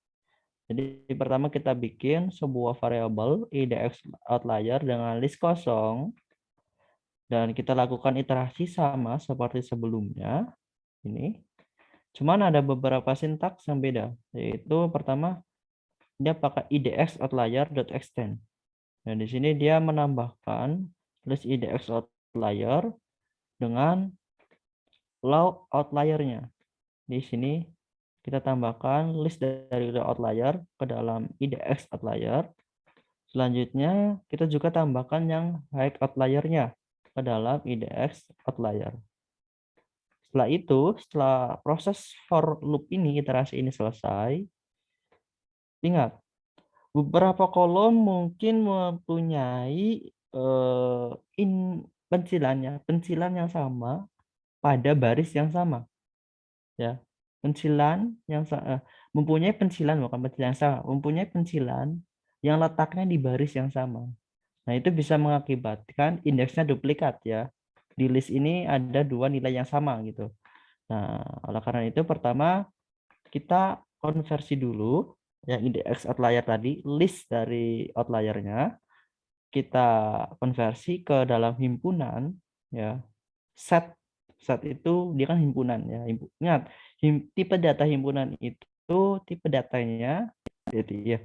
Jadi pertama kita bikin sebuah variabel IDX outlier dengan list kosong dan kita lakukan iterasi sama seperti sebelumnya. Ini cuman ada beberapa sintaks yang beda, yaitu pertama dia pakai IDX outlier.extend. Dan di sini dia menambahkan list IDX outlier dengan log outlier-nya. Di sini kita tambahkan list dari outlier ke dalam IDX outlier. Selanjutnya kita juga tambahkan yang high outlier-nya ke dalam IDX outlier. Setelah itu, setelah proses for loop ini, iterasi ini selesai, ingat, beberapa kolom mungkin mempunyai pensilan yang sama pada baris yang sama. Ya, mempunyai pensilan, bukan pensilan yang sama, mempunyai pensilan yang letaknya di baris yang sama. Nah, itu bisa mengakibatkan indeksnya duplikat ya. Di list ini ada dua nilai yang sama gitu. Nah, oleh karena itu pertama kita konversi dulu yang indeks outlier tadi, list dari outliernya kita konversi ke dalam himpunan ya. Set itu dia kan himpunan ya. Ingat, tipe data himpunan itu tipe datanya jadi ya.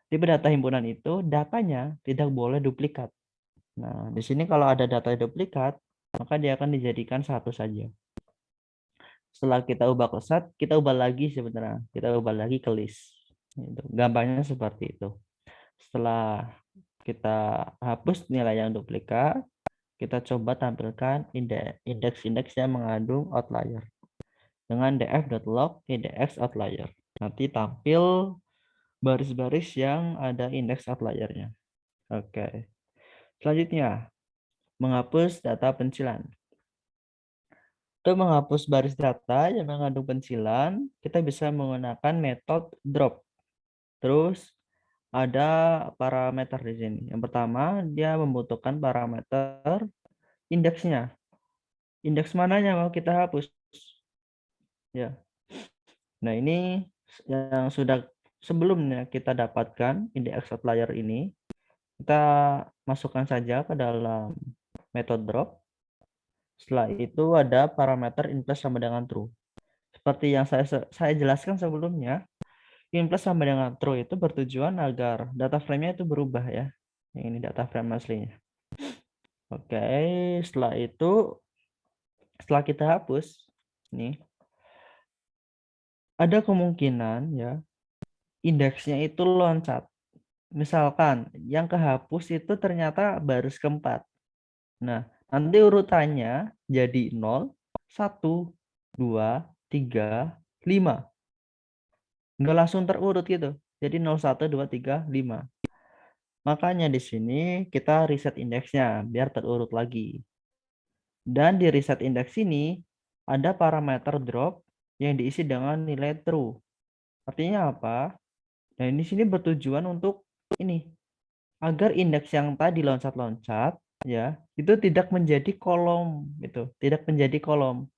Tipe data himpunan itu datanya tidak boleh duplikat. Nah, di sini kalau ada data duplikat, maka dia akan dijadikan satu saja. Setelah kita ubah ke set, kita ubah lagi sebenarnya. Kita ubah lagi ke list. Gitu. Gampangnya seperti itu. Setelah kita hapus nilai yang duplikat, kita coba tampilkan indeks-indeks yang mengandung outlier. Dengan df.log indeks outlier. Nanti tampil baris-baris yang ada indeks outliernya. Oke. Selanjutnya, menghapus data pensilan. Untuk menghapus baris data yang mengandung pensilan, kita bisa menggunakan metode drop. Terus ada parameter di sini. Yang pertama, dia membutuhkan parameter indeksnya. Indeks mana yang mau kita hapus? Ya. Nah, ini yang sudah sebelumnya kita dapatkan indeks outlier ini. Kita masukkan saja ke dalam metode drop. Setelah itu ada parameter in place sama dengan true. Seperti yang saya jelaskan sebelumnya, in place sama dengan true itu bertujuan agar data frame-nya itu berubah ya. Ini data frame aslinya. Oke, setelah itu setelah kita hapus nih ada kemungkinan ya indeksnya itu loncat. Misalkan yang kehapus itu ternyata baris keempat. Nah, nanti urutannya jadi 0, 1, 2, 3, 5. Nggak langsung terurut gitu. Jadi 0, 1, 2, 3, 5. Makanya di sini kita reset indeksnya biar terurut lagi. Dan di reset indeks ini ada parameter drop yang diisi dengan nilai true. Artinya apa? Nah, di sini bertujuan untuk ini agar indeks yang tadi loncat-loncat ya itu tidak menjadi kolom gitu, tidak menjadi kolom.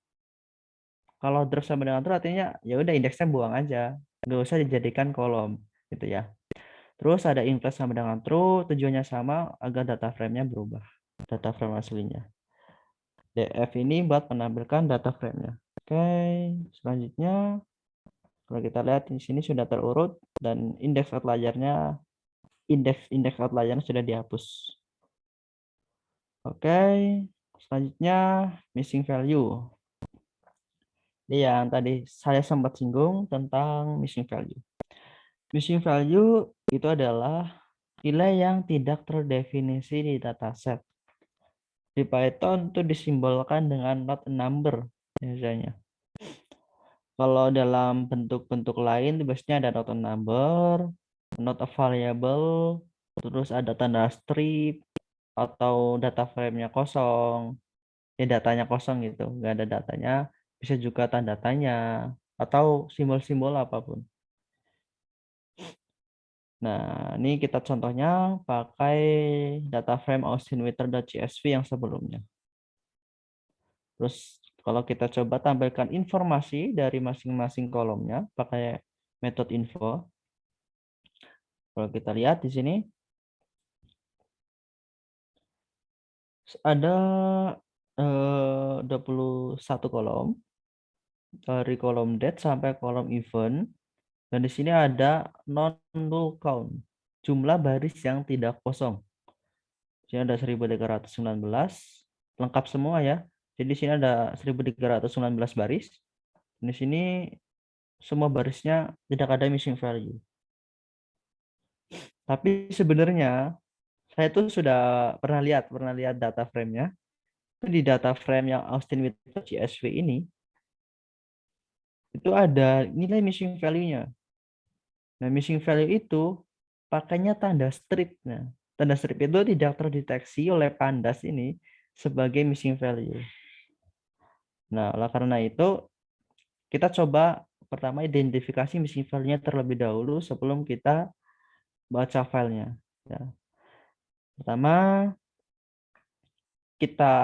Kalau drop sama dengan true artinya ya udah indeksnya buang aja, nggak usah dijadikan kolom gitu ya. Terus ada in place sama dengan true, tujuannya sama agar data frame-nya berubah, data frame aslinya. df ini buat menampilkan data frame-nya. Oke, selanjutnya kalau kita lihat di sini sudah terurut dan indeks outlier-nya indeks outlier sudah dihapus. Oke, selanjutnya missing value. Ini yang tadi saya sempat singgung tentang missing value. Missing value itu adalah nilai yang tidak terdefinisi di dataset. Di Python itu disimbolkan dengan not a number biasanya. Kalau dalam bentuk-bentuk lain biasanya ada not a number, not a variable, terus ada tanda strip, atau data frame-nya kosong, ya datanya kosong gitu, nggak ada datanya, bisa juga tanda tanya atau simbol-simbol apapun. Nah, ini kita contohnya pakai data frame austinwither.csv yang sebelumnya. Terus kalau kita coba tampilkan informasi dari masing-masing kolomnya pakai metode info. Kalau kita lihat di sini ada 21 kolom dari kolom date sampai kolom event, dan di sini ada non-null count, jumlah baris yang tidak kosong. Di sini ada 1319 lengkap semua ya. Jadi di sini ada 1319 baris. Di sini semua barisnya tidak ada missing value. Tapi sebenarnya saya tuh sudah pernah lihat data frame-nya. Di data frame yang Austin with CSV ini itu ada nilai missing value-nya. Nah, missing value itu pakainya tanda strip. Nah, tanda strip itu tidak terdeteksi oleh Pandas ini sebagai missing value. Nah, oleh karena itu kita coba pertama identifikasi missing value-nya terlebih dahulu sebelum kita baca filenya. Ya. Pertama, kita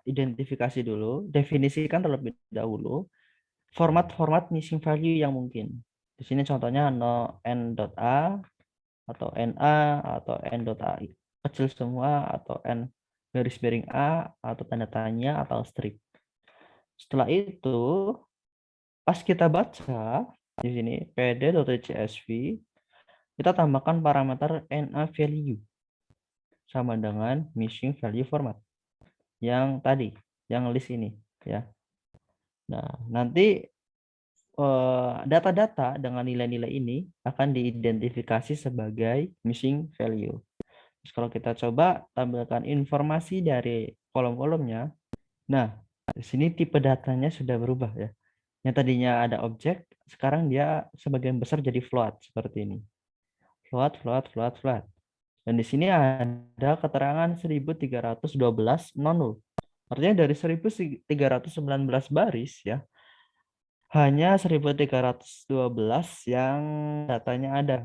identifikasi dulu, definisikan terlebih dahulu format-format missing value yang mungkin. Di sini contohnya no n.a atau na atau n.a kecil semua atau n garis miring a atau tanda tanya atau strip. Setelah itu, pas kita baca di sini pd.csv, kita tambahkan parameter na value sama dengan missing value format yang tadi, yang list ini ya. Nah, nanti data-data dengan nilai-nilai ini akan diidentifikasi sebagai missing value. Terus kalau kita coba tampilkan informasi dari kolom-kolomnya, nah di sini tipe datanya sudah berubah ya. Yang tadinya ada objek, sekarang dia sebagian besar jadi float seperti ini. Float, float, float, float. Dan di sini ada keterangan 1312 non-null. Artinya dari 1319 baris ya, hanya 1312 yang datanya ada.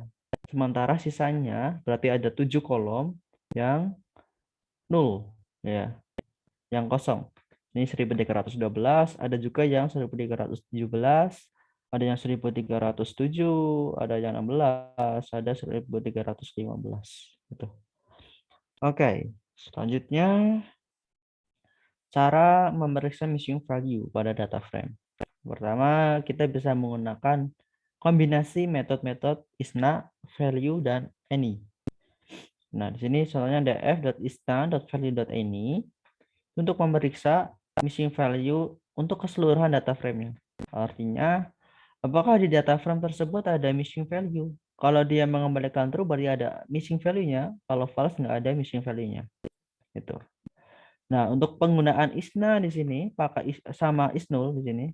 Sementara sisanya berarti ada 7 kolom yang nol ya, yang kosong. Ini 1312, ada juga yang 1317, ada yang 1307, ada yang 16, ada 1315 gitu. Oke, selanjutnya cara memeriksa missing value pada data frame. Pertama, kita bisa menggunakan kombinasi metode-metode ISNA, value, dan any. Nah, di sini contohnya ada f.isna.value.any untuk memeriksa missing value untuk keseluruhan data frame-nya. Artinya, apakah di data frame tersebut ada missing value? Kalau dia mengembalikan true, berarti ada missing value-nya. Kalau false, nggak ada missing value-nya. Itu. Nah, untuk penggunaan ISNA di sini pakai sama ISNUL di sini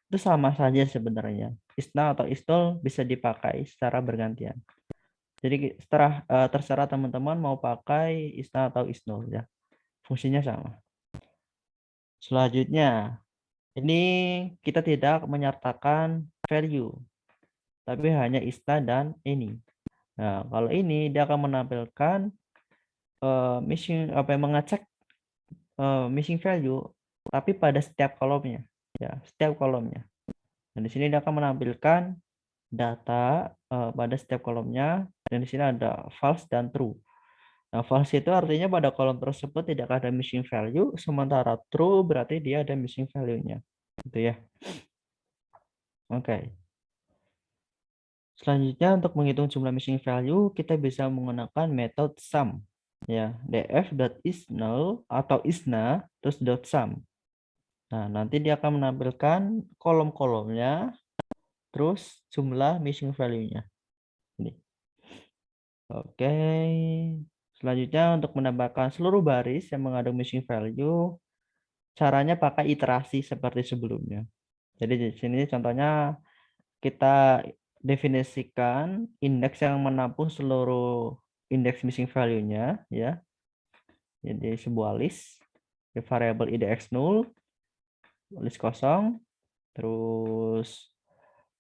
itu sama saja sebenarnya. ISNA atau ISNUL bisa dipakai secara bergantian. Jadi terserah teman-teman mau pakai ISNA atau ISNUL ya. Fungsinya sama. Selanjutnya, ini kita tidak menyertakan value, tapi hanya ISNA dan any. Nah, kalau ini dia akan menampilkan mengecek missing value tapi pada setiap kolomnya ya, setiap kolomnya. Dan di sini dia akan menampilkan data pada setiap kolomnya, dan di sini ada false dan true. Nah, false itu artinya pada kolom tersebut tidak ada missing value, sementara true berarti dia ada missing value-nya. Gitu ya. Oke. Selanjutnya untuk menghitung jumlah missing value, kita bisa menggunakan metode sum. Ya, df.isNull atau isna terus .sum. Nah, nanti dia akan menampilkan kolom-kolomnya terus jumlah missing value-nya. Ini. Oke. Selanjutnya untuk menambahkan seluruh baris yang mengandung missing value, caranya pakai iterasi seperti sebelumnya. Jadi di sini contohnya kita definisikan indeks yang menampung seluruh indeks missing value-nya ya. Jadi sebuah list, variabel IDX 0, list kosong, terus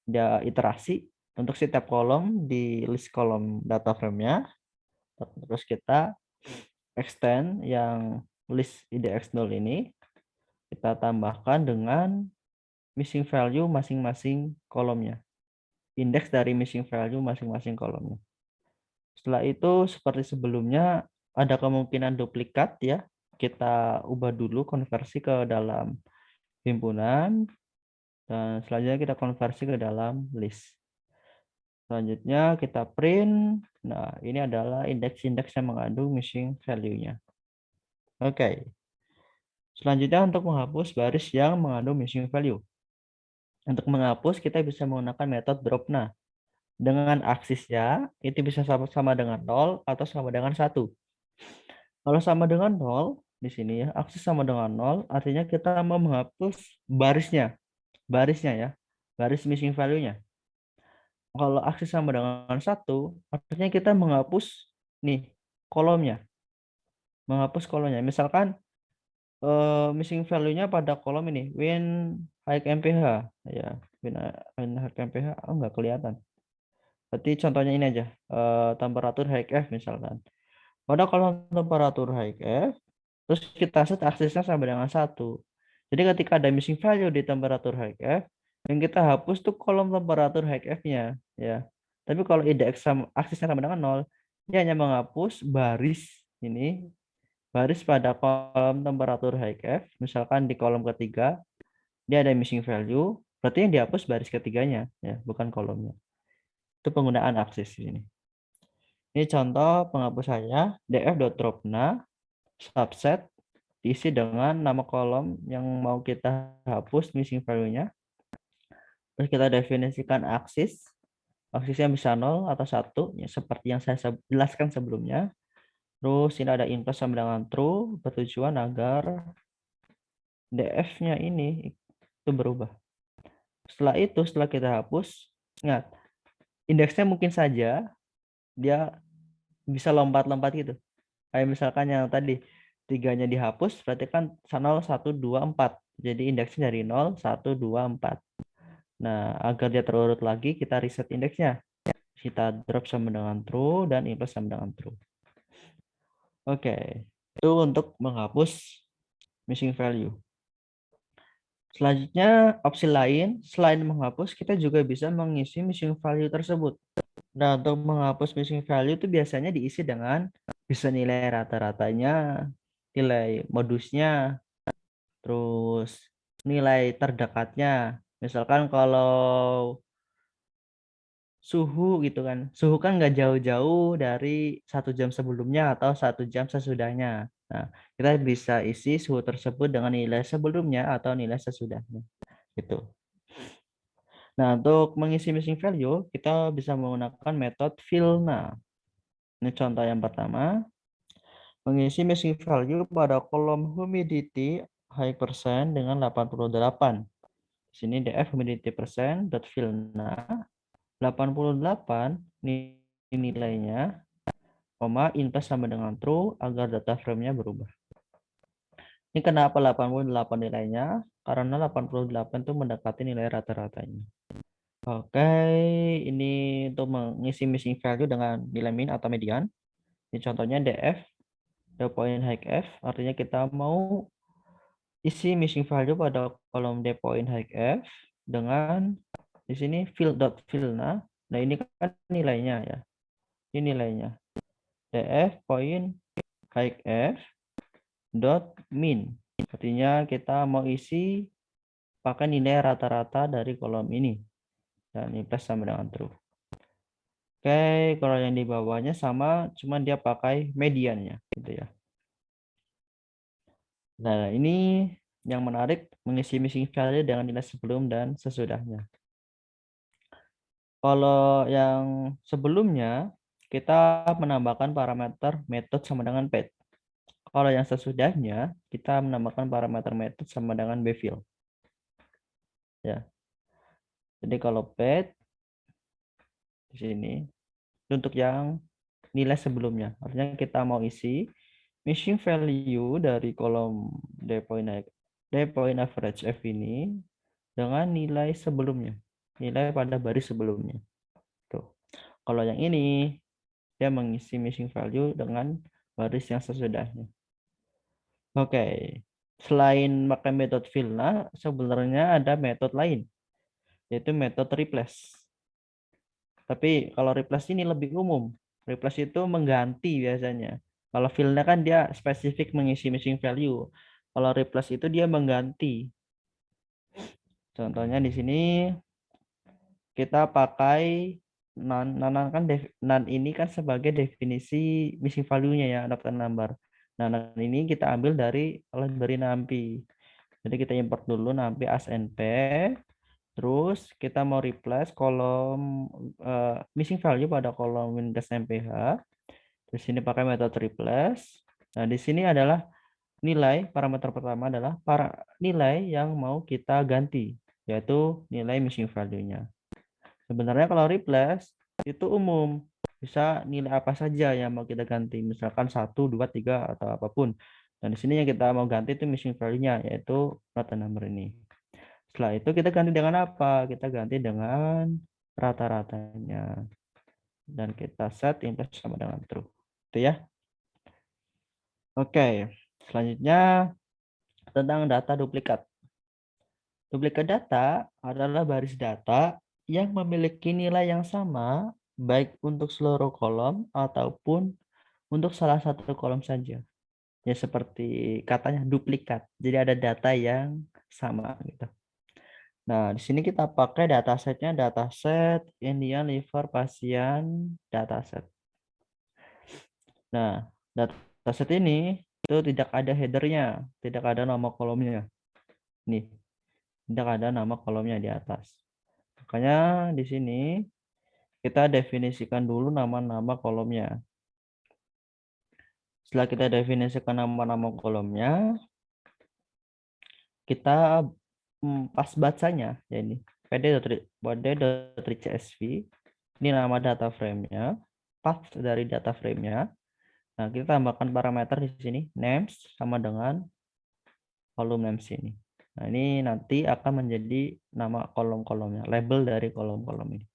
dia iterasi untuk setiap kolom di list kolom data frame-nya. Terus kita extend yang list IDX 0 ini, kita tambahkan dengan missing value masing-masing kolomnya. Indeks dari missing value masing-masing kolomnya. Setelah itu, seperti sebelumnya, ada kemungkinan duplikat ya. Kita ubah dulu konversi ke dalam himpunan, dan selanjutnya kita konversi ke dalam list. Selanjutnya kita print. Nah, ini adalah indeks-indeks yang mengandung missing value-nya. Oke. Selanjutnya untuk menghapus baris yang mengandung missing value. Untuk menghapus kita bisa menggunakan metode drop. Nah, dengan aksisnya itu bisa sama dengan 0 atau sama dengan 1. Kalau sama dengan 0 di sini ya, aksis sama dengan 0 artinya kita mau menghapus barisnya. Barisnya ya. Baris missing value-nya. Kalau aksis sama dengan 1, artinya kita menghapus nih kolomnya. Menghapus kolomnya. Misalkan missing value-nya pada kolom ini win high MPH ya, win high MPH nggak kelihatan. Berarti contohnya ini aja, temperatur high F misalkan. Pada kolom temperatur high F, terus kita set aksesnya sama dengan 1. Jadi ketika ada missing value di temperatur high F, yang kita hapus tuh kolom temperatur high F-nya ya. Tapi kalau indeks aksesnya sama dengan 0, dia hanya menghapus baris ini, baris pada kolom temperatur high F. Misalkan di kolom ketiga dia ada missing value, berarti yang dihapus baris ketiganya ya, bukan kolomnya. Itu penggunaan akses di sini. Ini contoh penghapusannya, df.dropna subset diisi dengan nama kolom yang mau kita hapus missing value-nya. Terus kita definisikan aksis. Aksisnya bisa 0 atau 1 ya, seperti yang saya jelaskan sebelumnya. Terus ini ada input sama dengan true, bertujuan agar df-nya ini itu berubah. Setelah itu, setelah kita hapus, ingat, indeksnya mungkin saja dia bisa lompat-lompat gitu. Kayak misalkan yang tadi, 3-nya dihapus, berarti kan 0, 1, 2, 4. Jadi indeksnya dari 0, 1, 2, 4. Nah, agar dia terurut lagi, kita reset indeksnya. Kita drop sama dengan true, dan input sama dengan true. Oke, itu untuk menghapus missing value. Selanjutnya, opsi lain, selain menghapus, kita juga bisa mengisi missing value tersebut. Nah, untuk menghapus missing value itu biasanya diisi dengan bisa nilai rata-ratanya, nilai modusnya, terus nilai terdekatnya. Misalkan kalau suhu gitu kan, suhu kan nggak jauh-jauh dari 1 jam sebelumnya atau 1 jam sesudahnya. Nah, kita bisa isi suhu tersebut dengan nilai sebelumnya atau nilai sesudahnya. Gitu. Nah, untuk mengisi missing value, kita bisa menggunakan metode fill. Nah, ini contoh yang pertama. Mengisi missing value pada kolom humidity high percent dengan 88. Di sini df humidity percent dot fill. Nah, 88 nilainya, koma input sama dengan true agar data frame-nya berubah. Ini kenapa 88 nilainya? Karena 88 itu mendekati nilai rata-ratanya. Oke, ini untuk mengisi missing value dengan nilai min atau median. Ini contohnya df, the point high f, artinya kita mau isi missing value pada kolom the point high f dengan di sini fill.fill. Nah, ini kan nilainya ya. Ini nilainya. df point high f dot min. Artinya kita mau isi pakai nilai rata-rata dari kolom ini. Dan ini plus sama dengan true. Oke, kalau yang di bawahnya sama, cuman dia pakai mediannya gitu ya. Nah, ini yang menarik, mengisi missing value dengan nilai sebelum dan sesudahnya. Kalau yang sebelumnya, kita menambahkan parameter method sama dengan path. Kalau yang sesudahnya, kita menambahkan parameter method sama dengan befill. Ya. Jadi kalau path di sini untuk yang nilai sebelumnya, artinya kita mau isi missing value dari kolom D point average F ini dengan nilai sebelumnya, nilai pada baris sebelumnya. Tuh. Kalau yang ini dia mengisi missing value dengan baris yang sesudahnya. Oke. Selain pakai metode Vilna, sebenarnya ada metode lain, yaitu metode replace. Tapi kalau replace ini lebih umum. Replace itu mengganti biasanya. Kalau Vilna kan dia spesifik mengisi missing value. Kalau replace itu dia mengganti. Contohnya di sini kita pakai non kan non ini kan sebagai definisi missing value-nya ya, adapter number. Nah, non ini kita ambil dari library NumPy. Jadi kita import dulu NumPy as np, terus kita mau replace kolom missing value pada kolom Windows mph. Di sini pakai metode replace. Nah, di sini adalah nilai parameter pertama adalah nilai yang mau kita ganti, yaitu nilai missing value-nya. Sebenarnya kalau replace itu umum, bisa nilai apa saja yang mau kita ganti, misalkan 1, 2, 3 atau apapun. Dan di sini yang kita mau ganti itu missing value-nya, yaitu rata number ini. Setelah itu kita ganti dengan apa? Kita ganti dengan rata-ratanya. Dan kita set input sama dengan true. Itu ya. Oke, selanjutnya tentang data duplikat. Duplikat data adalah baris data yang memiliki nilai yang sama baik untuk seluruh kolom ataupun untuk salah satu kolom saja. Ya seperti katanya duplikat. Jadi ada data yang sama gitu. Nah, di sini kita pakai datasetnya dataset Indian Liver Pasien dataset. Nah, dataset ini itu tidak ada headernya, tidak ada nama kolomnya. Nih, tidak ada nama kolomnya di atas. Makanya di sini kita definisikan dulu nama-nama kolomnya. Setelah kita definisikan nama-nama kolomnya, kita pas bacanya, ya ini pd.reachsv, ini nama data frame-nya, path dari data frame-nya. Nah, kita tambahkan parameter di sini, names sama dengan kolom names ini. Nah, ini nanti akan menjadi nama kolom-kolomnya, label dari kolom-kolom ini.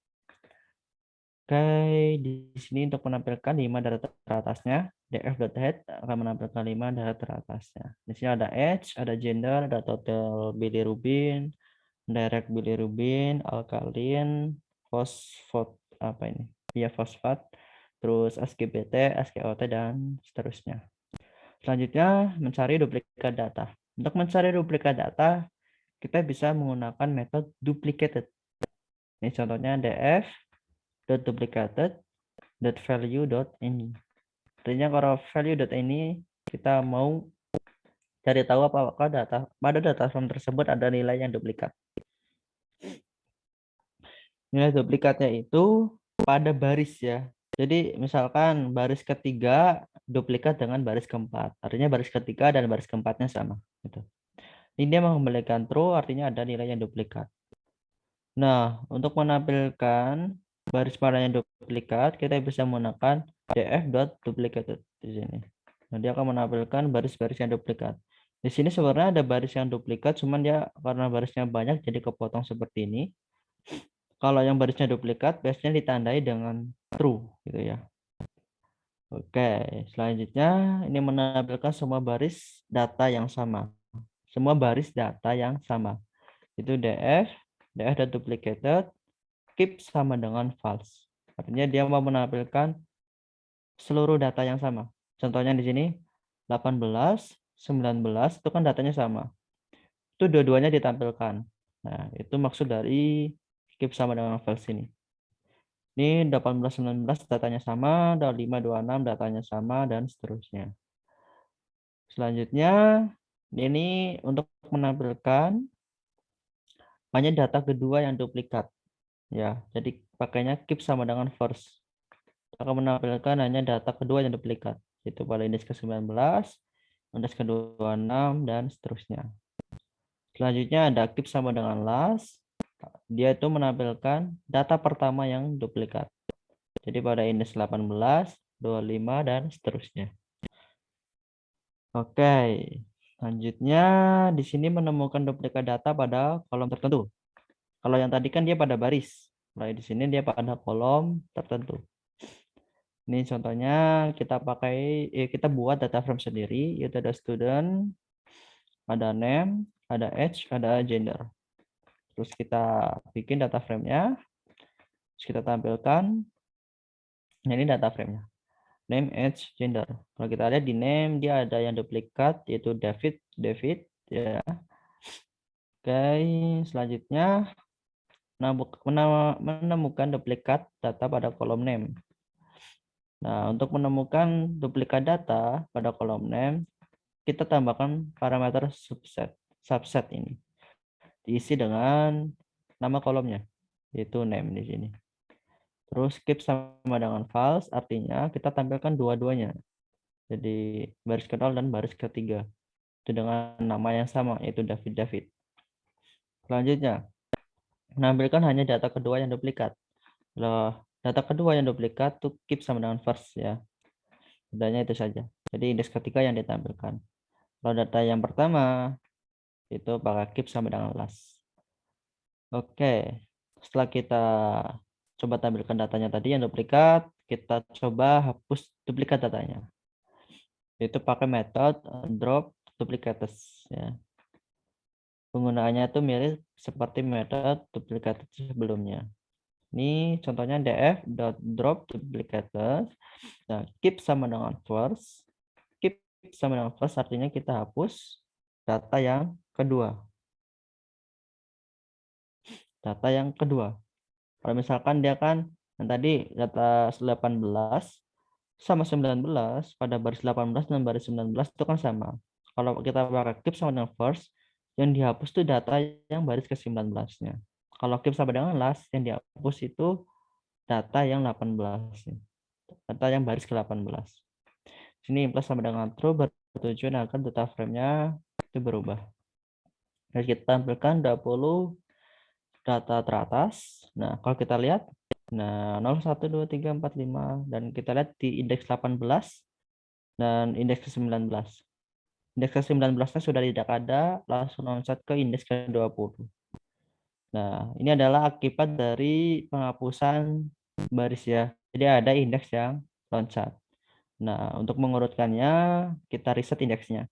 Oke, di sini untuk menampilkan 5 data teratasnya, df.head akan menampilkan 5 data teratasnya. Di sini ada age, ada gender, ada total bilirubin, direct bilirubin, alkalin, fosfat apa ini? Iya, fosfat, terus SGBT, SGOT dan seterusnya. Selanjutnya mencari duplikat data. Untuk mencari duplikat data, kita bisa menggunakan metode duplicated. Ini contohnya df.duplicated.value.ini. Artinya kalau value.ini kita mau cari tahu apakah pada data frame tersebut ada nilai yang duplikat. Nilai duplikatnya itu pada baris ya. Jadi misalkan baris ketiga duplikat dengan baris keempat. Artinya baris ketiga dan baris keempatnya sama. Gitu. Ini dia mengembalikan true, artinya ada nilai yang duplikat. Nah, untuk menampilkan baris mana yang duplikat, kita bisa menggunakan df.duplicated di sini. Nah, dia akan menampilkan baris-baris yang duplikat. Di sini sebenarnya ada baris yang duplikat, cuman dia karena barisnya banyak jadi kepotong seperti ini. Kalau yang barisnya duplikat, biasanya ditandai dengan true gitu ya. Oke, selanjutnya ini menampilkan semua baris data yang sama. Semua baris data yang sama. Itu df.duplicated, keep sama dengan false. Artinya dia mau menampilkan seluruh data yang sama. Contohnya di sini 18, 19 itu kan datanya sama. Itu dua-duanya ditampilkan. Nah, itu maksud dari keep sama dengan false ini. Ini 18, 19 datanya sama, 25, 26 datanya sama, dan seterusnya. Selanjutnya, ini untuk menampilkan hanya data kedua yang duplikat. Ya, jadi pakainya keep sama dengan first. Akan menampilkan hanya data kedua yang duplikat, yaitu pada indeks ke-19, indeks ke-26, dan seterusnya. Selanjutnya ada keep sama dengan last. Dia itu menampilkan data pertama yang duplikat. Jadi pada indeks 18, 25, dan seterusnya. Oke, selanjutnya di sini menemukan duplikat data pada kolom tertentu. Kalau yang tadi kan dia pada baris. Nah, di sini dia pada kolom tertentu. Ini contohnya kita buat data frame sendiri, yaitu ada student, ada name, ada age, ada gender. Terus kita bikin data frame-nya, terus kita tampilkan. Nah, ini data frame-nya. Name, age, gender. Kalau kita lihat di name, dia ada yang duplikat, yaitu David, ya. Oke, selanjutnya menemukan duplikat data pada kolom name. Nah, untuk menemukan duplikat data pada kolom name, kita tambahkan parameter subset ini. Diisi dengan nama kolomnya, yaitu name di sini. Terus keep sama dengan false, artinya kita tampilkan dua-duanya. Jadi baris kedua dan baris ketiga. Itu dengan nama yang sama, yaitu David. Selanjutnya, menampilkan hanya data kedua yang duplikat. Kalau data kedua yang duplikat tuh keep sama dengan first ya. Datanya itu saja. Jadi indeks ketiga yang ditampilkan. Kalau data yang pertama itu pakai keep sama dengan last. Oke. Setelah kita coba tampilkan datanya tadi yang duplikat, kita coba hapus duplikat datanya. Itu pakai metode drop duplicates ya. Penggunaannya itu mirip seperti metode duplicated sebelumnya. Ini contohnya df.drop duplicated. Nah, keep sama dengan first. Keep sama dengan first artinya kita hapus data yang kedua. Data yang kedua. Kalau misalkan dia kan yang tadi data 18 sama 19 pada baris 18 dan baris 19 itu kan sama. Kalau kita pakai keep sama dengan first, yang dihapus itu data yang baris ke-19-nya. Kalau keep sama dengan last, yang dihapus itu data yang 18. Data yang baris ke-18. Sini plus sama dengan true bertujuan agar data frame-nya itu berubah. Dan kita tampilkan 20 data teratas. Nah, kalau kita lihat, nah 0, 1, 2, 3, 4, 5, dan kita lihat di indeks 18 dan indeks ke-19. Indeks ke-19-nya sudah tidak ada, langsung loncat ke indeks ke-20. Nah, ini adalah akibat dari penghapusan baris ya. Jadi ada indeks yang loncat. Nah, untuk mengurutkannya, kita reset indeksnya.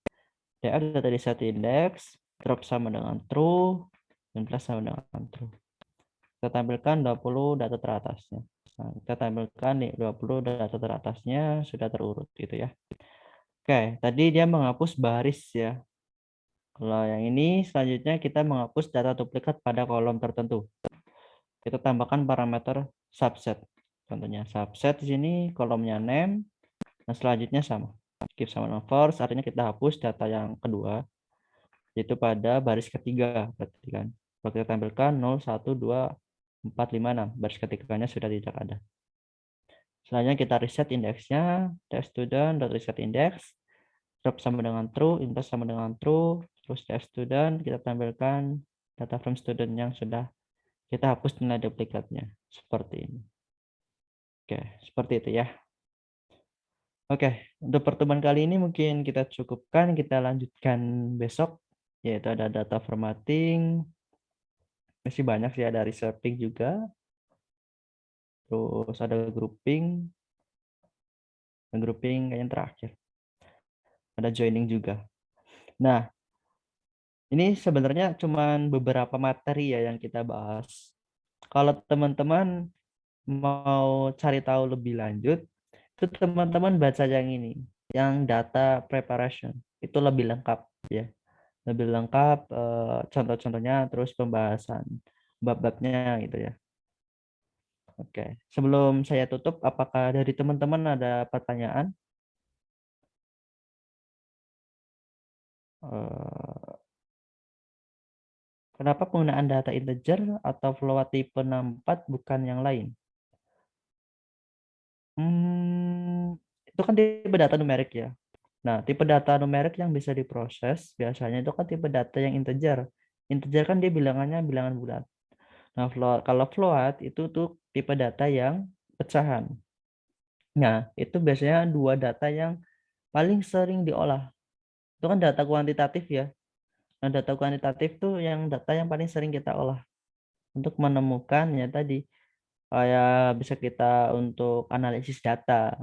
df data reset indeks, drop sama dengan true, dan plus sama dengan true. Kita tampilkan 20 data teratasnya. Nah, kita tampilkan nih 20 data teratasnya sudah terurut gitu ya. Oke, tadi dia menghapus baris ya. Kalau yang ini selanjutnya kita menghapus data duplikat pada kolom tertentu. Kita tambahkan parameter subset. Contohnya subset di sini kolomnya name. Nah, selanjutnya sama. Keep sama dengan first, artinya kita hapus data yang kedua, yaitu pada baris ketiga. Berarti kan. Kalau kita tampilkan 0, 1, 2, 4, 5, 6. Baris ketiganya sudah tidak ada. Selanjutnya kita reset indeksnya. Student.reset index. Drop sama dengan true, input sama dengan true. Terus student kita tampilkan data frame student yang sudah kita hapus nilai duplikatnya. Seperti ini. Oke, seperti itu ya. Oke, untuk pertemuan kali ini mungkin kita cukupkan, kita lanjutkan besok, yaitu ada data formatting, masih banyak sih, ada resetting juga, terus ada grouping, dan grouping yang terakhir, ada joining juga. Nah, ini sebenarnya cuman beberapa materi ya yang kita bahas. Kalau teman-teman mau cari tahu lebih lanjut, itu teman-teman baca yang ini, yang data preparation, itu lebih lengkap ya. Lebih lengkap contoh-contohnya terus pembahasan bab-babnya gitu ya. Oke, sebelum saya tutup, apakah dari teman-teman ada pertanyaan? Eh, Kenapa penggunaan data integer atau float tipe 64 bukan yang lain? Itu kan tipe data numerik ya. Nah, tipe data numerik yang bisa diproses biasanya itu kan tipe data yang integer. Integer kan dia bilangannya bilangan bulat. Nah, kalau float itu tuh tipe data yang pecahan. Nah, itu biasanya dua data yang paling sering diolah. Itu kan data kuantitatif ya. Nah, data kuantitatif tuh yang data yang paling sering kita olah untuk menemukan ya tadi kayak bisa kita untuk analisis data.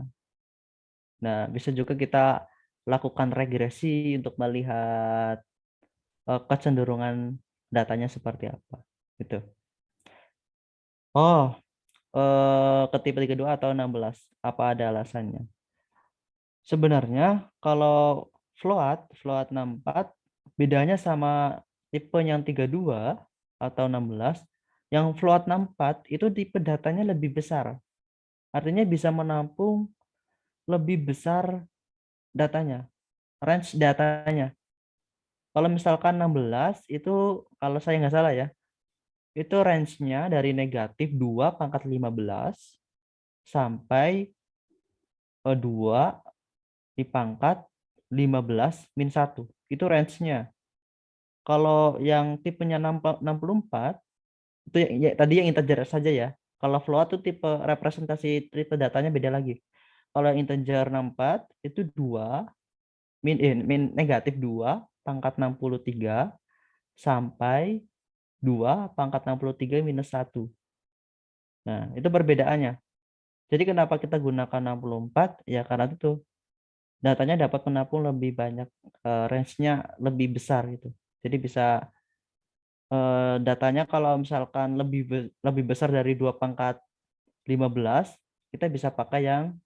Nah, bisa juga kita lakukan regresi untuk melihat kecenderungan datanya seperti apa. Gitu. Oh, ke tipe kedua atau 16? Apa ada alasannya? Sebenarnya kalau float 64 bedanya sama tipe yang 32 atau 16. Yang float 64 itu tipe datanya lebih besar. Artinya bisa menampung lebih besar datanya, range datanya. Kalau misalkan 16 itu kalau saya nggak salah ya, itu range-nya dari negatif 2 pangkat 15 sampai 2 di pangkat 15 min 1. Itu range-nya. Kalau yang tipenya 64, itu ya, tadi yang integer saja ya. Kalau float itu tipe representasi tipe datanya beda lagi. Kalau yang integer 64 itu 2 min negatif 2 pangkat 63 sampai 2 pangkat 63 minus 1. Nah, itu perbedaannya. Jadi kenapa kita gunakan 64? Ya karena itu datanya dapat menampung lebih banyak, range-nya lebih besar gitu. Jadi bisa datanya kalau misalkan lebih besar dari 2 pangkat 15, kita bisa pakai yang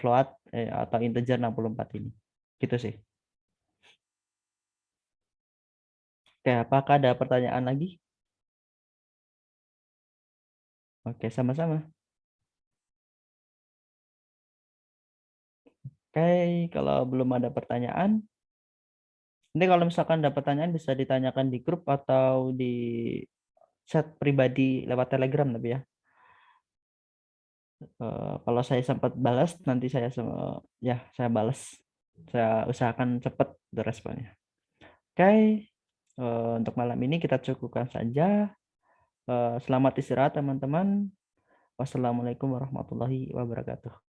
float atau integer 64 ini. Gitu sih. Oke, apakah ada pertanyaan lagi? Oke, sama-sama. Oke, kalau belum ada pertanyaan, nanti kalau misalkan ada pertanyaan bisa ditanyakan di grup atau di chat pribadi lewat Telegram tapi ya. Kalau saya sempat balas nanti ya saya balas. Saya usahakan cepat responnya. Oke, untuk malam ini kita cukupkan saja. Selamat istirahat teman-teman. Wassalamualaikum warahmatullahi wabarakatuh.